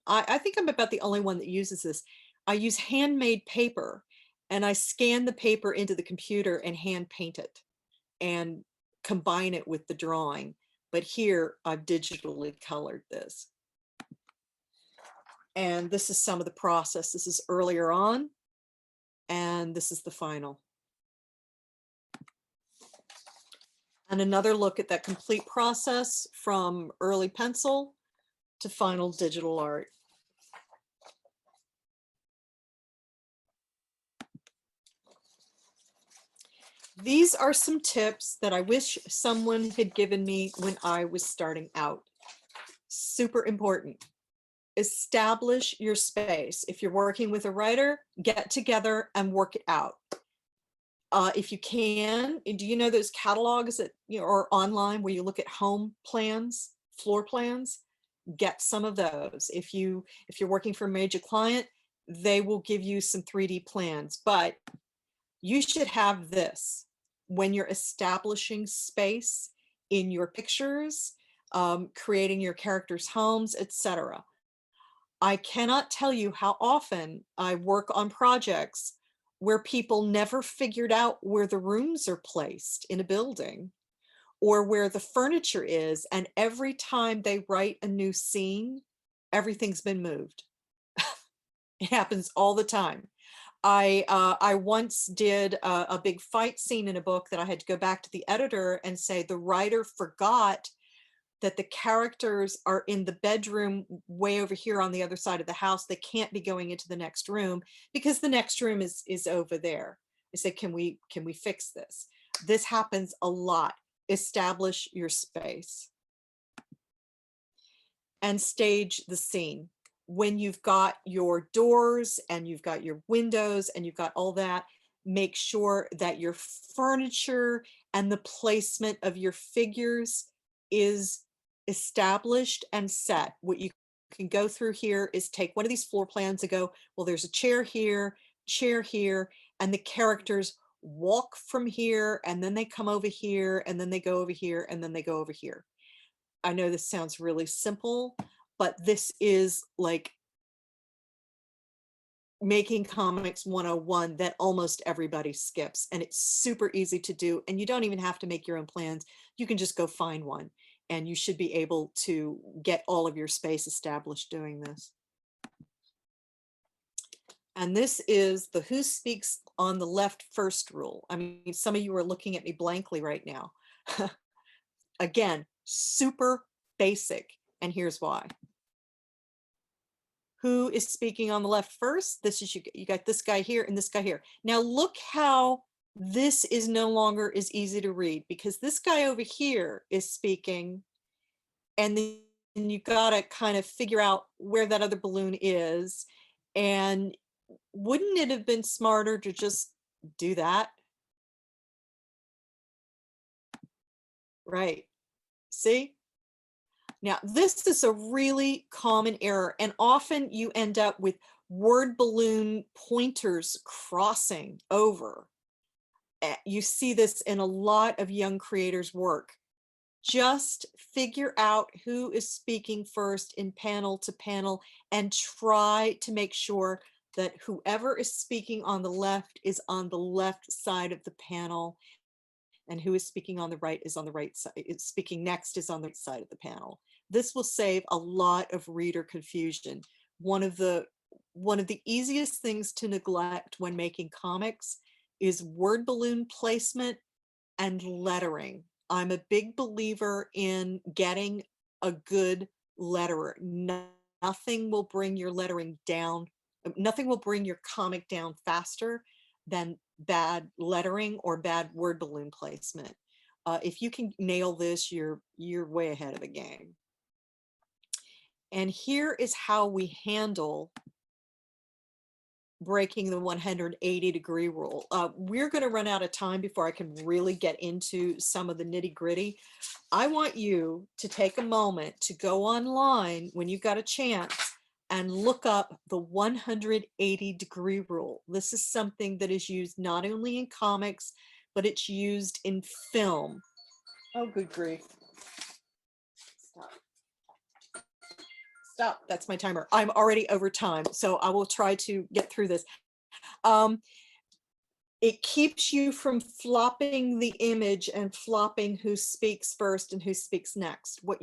I think I'm about the only one that uses this. I use handmade paper, and I scan the paper into the computer and hand paint it and combine it with the drawing. But here I've digitally colored this. And this is some of the process. This is earlier on, and this is the final. And another look at that complete process from early pencil to final digital art. These are some tips that I wish someone had given me when I was starting out. Super important. Establish your space. If you're working with a writer, get together and work it out. If you can, do you know those catalogs that, you know, or online where you look at home plans, floor plans? Get some of those. If you're working for a major client, they will give you some 3D plans, but you should have this when you're establishing space in your pictures, creating your characters' homes, etc. I cannot tell you how often I work on projects where people never figured out where the rooms are placed in a building or where the furniture is, and every time they write a new scene, everything's been moved. It happens all the time. I once did a big fight scene in a book that I had to go back to the editor and say the writer forgot that the characters are in the bedroom way over here on the other side of the house. They can't be going into the next room because the next room is over there. I said, can we fix this? This happens a lot. Establish your space and stage the scene. When you've got your doors and you've got your windows and you've got all that, make sure that your furniture and the placement of your figures is established and set. What you can go through here is take one of these floor plans and go, well, there's a chair here, and the characters walk from here, and then they come over here, and then they go over here, and then they go over here. I know this sounds really simple, but this is like making comics 101 that almost everybody skips, and it's super easy to do, and you don't even have to make your own plans. You can just go find one, and you should be able to get all of your space established doing this. And this is the who speaks on the left first rule. I mean, some of you are looking at me blankly right now. Again, super basic, and here's why. Who is speaking on the left first? This is you got this guy here and this guy here. Now look how this is no longer as easy to read, because this guy over here is speaking, and then you got to kind of figure out where that other balloon is. And wouldn't it have been smarter to just do that? Right. See? Now, this is a really common error, and often you end up with word balloon pointers crossing over. You see this in a lot of young creators' work. Just figure out who is speaking first in panel to panel, and try to make sure that whoever is speaking on the left is on the left side of the panel, and who is speaking on the right is on the right side. Speaking next is on the right side of the panel. This will save a lot of reader confusion. One of the easiest things to neglect when making comics is word balloon placement and lettering. I'm a big believer in getting a good letterer. Nothing will bring your lettering down. Nothing will bring your comic down faster than bad lettering or bad word balloon placement. If you can nail this, you're way ahead of the game. And here is how we handle breaking the 180-degree rule. We're going to run out of time before I can really get into some of the nitty-gritty. I want you to take a moment to go online when you've got a chance and look up the 180-degree rule. This is something that is used not only in comics, but it's used in film. Oh, good grief. Stop. Stop, that's my timer. I'm already over time, so I will try to get through this. It keeps you from flopping the image and flopping who speaks first and who speaks next. What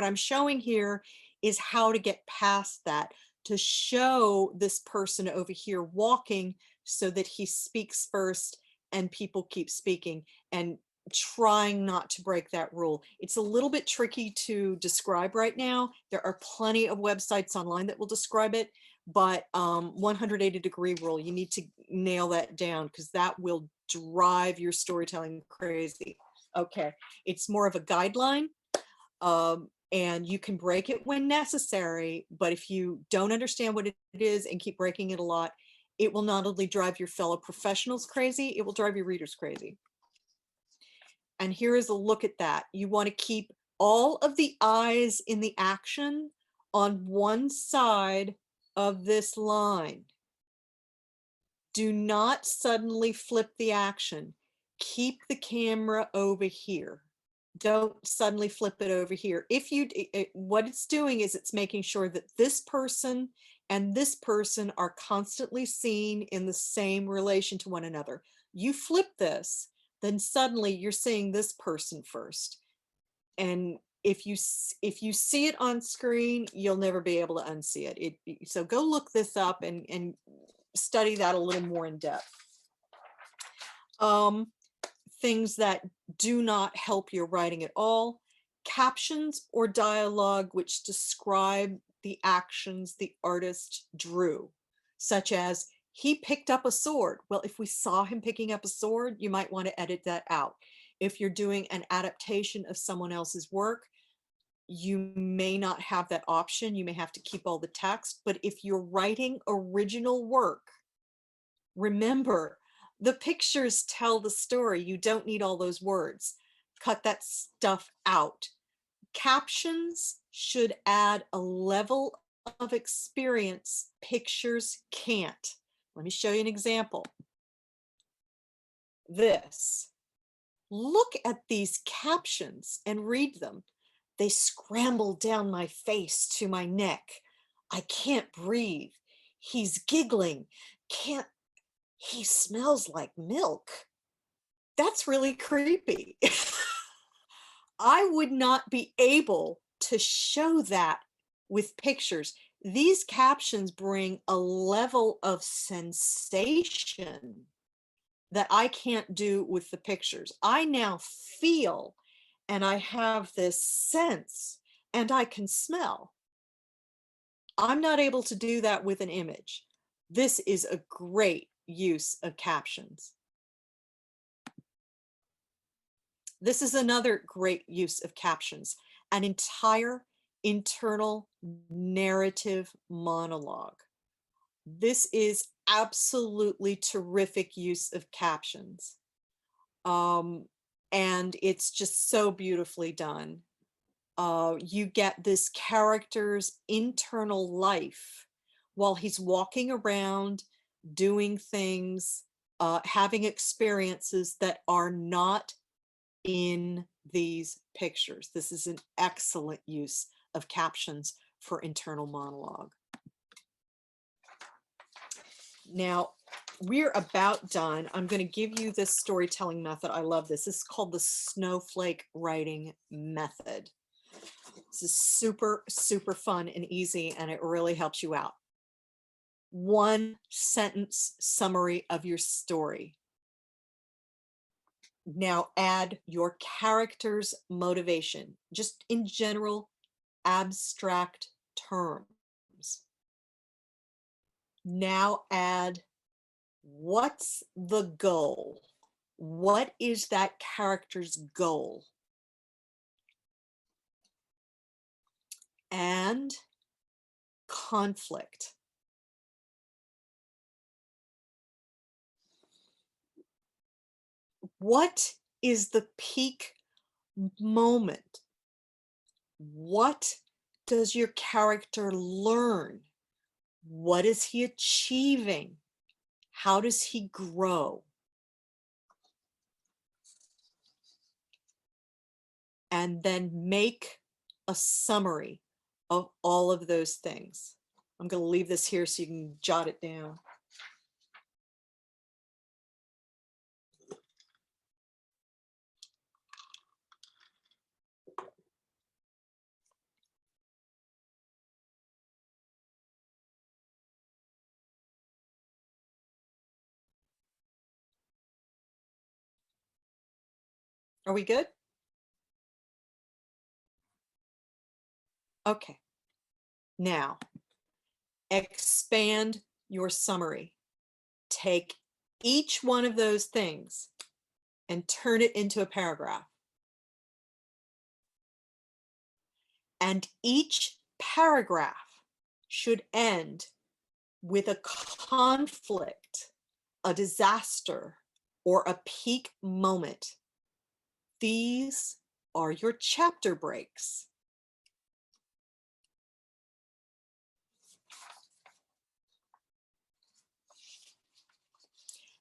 I'm showing here is how to get past that, to show this person over here walking so that he speaks first and people keep speaking, and trying not to break that rule. It's a little bit tricky to describe right now. There are plenty of websites online that will describe it, but 180-degree rule, you need to nail that down, because that will drive your storytelling crazy. Okay, it's more of a guideline, and you can break it when necessary, but if you don't understand what it is and keep breaking it a lot, it will not only drive your fellow professionals crazy, it will drive your readers crazy. And here is a look at that. You want to keep all of the eyes in the action on one side of this line. Do not suddenly flip the action. Keep the camera over here. Don't suddenly flip it over here. What it's doing is it's making sure that this person and this person are constantly seen in the same relation to one another. You flip this, then suddenly you're seeing this person first. And if you see it on screen, you'll never be able to unsee it. So go look this up and study that a little more in depth. Things that do not help your writing at all: captions or dialogue which describe the actions the artist drew, such as, he picked up a sword. Well, if we saw him picking up a sword, you might want to edit that out. If you're doing an adaptation of someone else's work, you may not have that option. You may have to keep all the text. But if you're writing original work, remember, the pictures tell the story. You don't need all those words. Cut that stuff out. Captions should add a level of experience pictures can't. Let me show you an example. This. Look at these captions and read them. They scramble down my face to my neck. I can't breathe. He's giggling. He smells like milk. That's really creepy. I would not be able to show that with pictures. These captions bring a level of sensation that I can't do with the pictures. I now feel and I have this sense and I can smell. I'm not able to do that with an image. This is a great use of captions. This is another great use of captions, an entire internal narrative monologue. This is absolutely terrific use of captions. And it's just so beautifully done. You get this character's internal life while he's walking around, doing things, having experiences that are not in these pictures. This is an excellent use of captions for internal monologue. Now, we're about done. I'm going to give you this storytelling method. I love this. This is called the snowflake writing method. This is super, super fun and easy, and it really helps you out. 1 sentence summary of your story. Now add your character's motivation, just in general, abstract terms. Now add, what's the goal? What is that character's goal? And conflict. What is the peak moment? What does your character learn? What is he achieving? How does he grow? And then make a summary of all of those things. I'm going to leave this here so you can jot it down. Are we good? Okay. Now, expand your summary. Take each one of those things and turn it into a paragraph. And each paragraph should end with a conflict, a disaster, or a peak moment. These are your chapter breaks.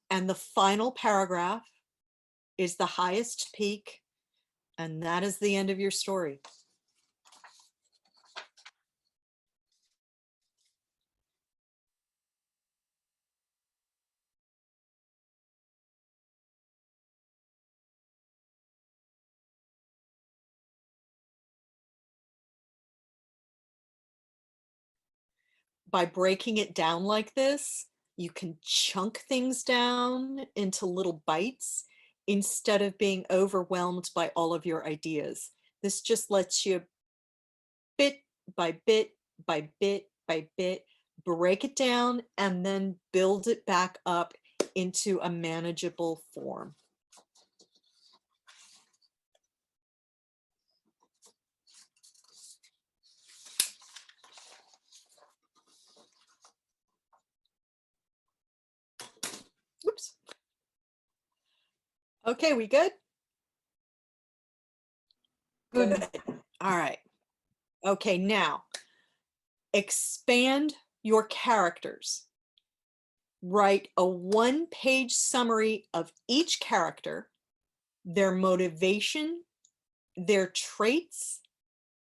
And the final paragraph is the highest peak, and that is the end of your story. By breaking it down like this, you can chunk things down into little bites instead of being overwhelmed by all of your ideas. This just lets you bit by bit by bit by bit break it down and then build it back up into a manageable form. Oops. Okay, we good?
Good.
All right. Okay, now expand your characters. Write a one-page summary of each character, their motivation, their traits,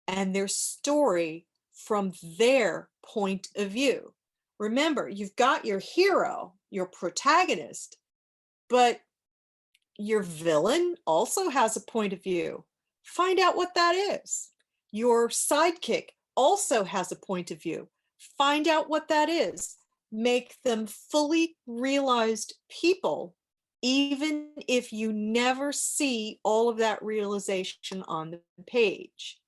and their story from their point of view. Remember, you've got your hero, your protagonist, but your villain also has a point of view. Find out what that is. Your sidekick also has a point of view. Find out what that is. Make them fully realized people, even if you never see all of that realization on the page.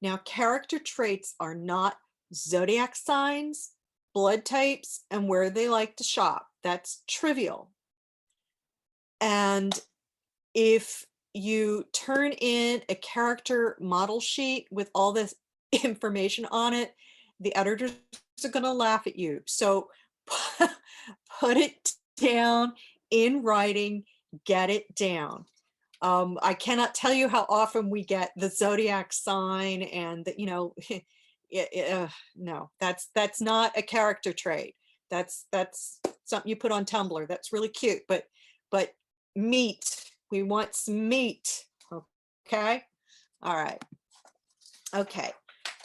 Now, character traits are not zodiac signs, blood types, and where they like to shop. That's trivial. And if you turn in a character model sheet with all this information on it, the editors are going to laugh at you. So put it down in writing, get it down. I cannot tell you how often we get the zodiac sign and that, you know, no, that's not a character trait. That's something you put on Tumblr. That's really cute, but meat. We want some meat. Okay. All right. Okay.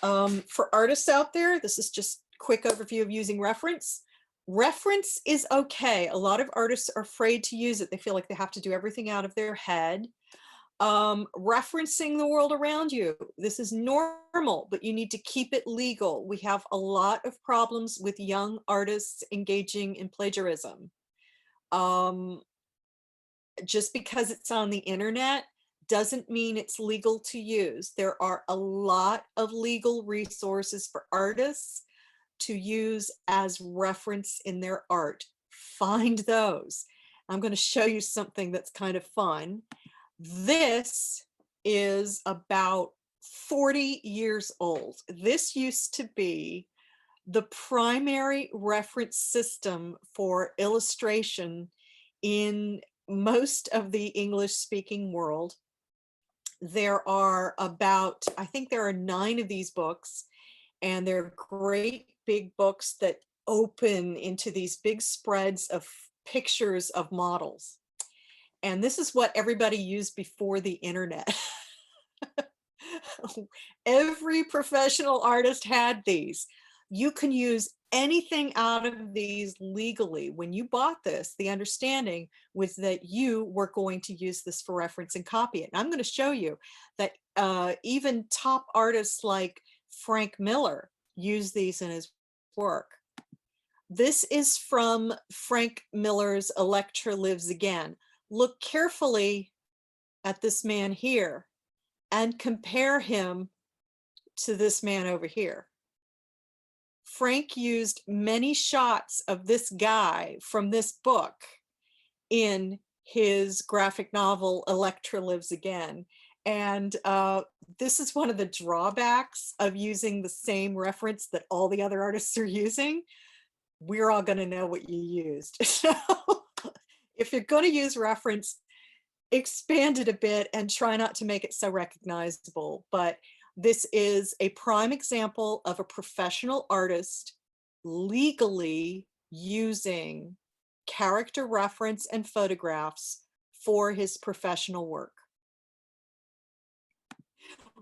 For artists out there, this is just a quick overview of using reference. Reference is okay. A lot of artists are afraid to use it. They feel like they have to do everything out of their head. Referencing the world around you. This is normal, but you need to keep it legal. We have a lot of problems with young artists engaging in plagiarism. Just because it's on the internet doesn't mean it's legal to use. There are a lot of legal resources for artists to use as reference in their art. Find those. I'm going to show you something that's kind of fun. This is about 40 years old. This used to be the primary reference system for illustration in most of the English-speaking world. There are about, I think there are 9 of these books, and they're great big books that open into these big spreads of pictures of models. And this is what everybody used before the internet. Every professional artist had these. You can use anything out of these legally. When you bought this, the understanding was that you were going to use this for reference and copy it. And I'm going to show you that even top artists like Frank Miller use these in his work. This is from Frank Miller's Electra Lives Again. Look carefully at this man here and compare him to this man over here. Frank used many shots of this guy from this book in his graphic novel, Electra Lives Again. And this is one of the drawbacks of using the same reference that all the other artists are using. We're all going to know what you used. So if you're going to use reference, expand it a bit and try not to make it so recognizable. But this is a prime example of a professional artist legally using character reference and photographs for his professional work.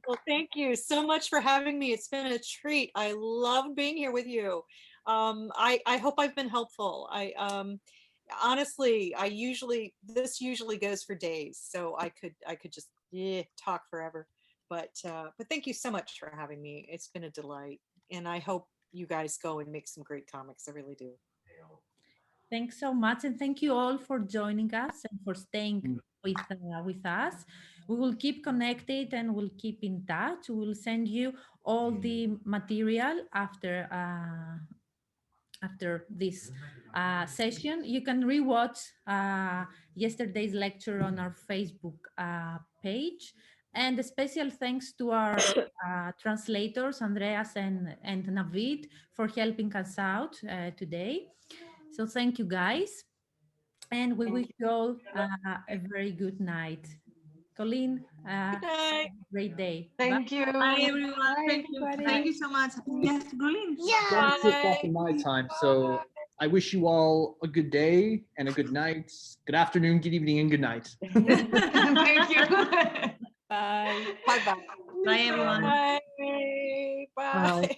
Well, thank you so much for having me. It's been a treat. I love being here with you. I hope I've been helpful. Honestly, this usually goes for days, so I could just talk forever. But thank you so much for having me. It's been a delight, and I hope you guys go and make some great comics. I really do.
Thanks so much, and thank you all for joining us and for staying with us. We will keep connected and we'll keep in touch. We will send you all the material after this session. You can rewatch yesterday's lecture on our Facebook page. And a special thanks to our translators, Andreas and Navid, for helping us out today. So thank you, guys. And we wish you all a very good night. Colleen,
Good night.
great day.
Thank you.
Bye, everyone.
Bye,
Thank you.
everybody.
Thank you so much. Yes, Colleen.
Then it's 2 o'clock
Bye.
in my time. So I wish you all a good day and a good night. Good afternoon, good evening, and good night.
Thank you.
Bye. Bye. Bye.
Bye, everyone.
Bye. Bye.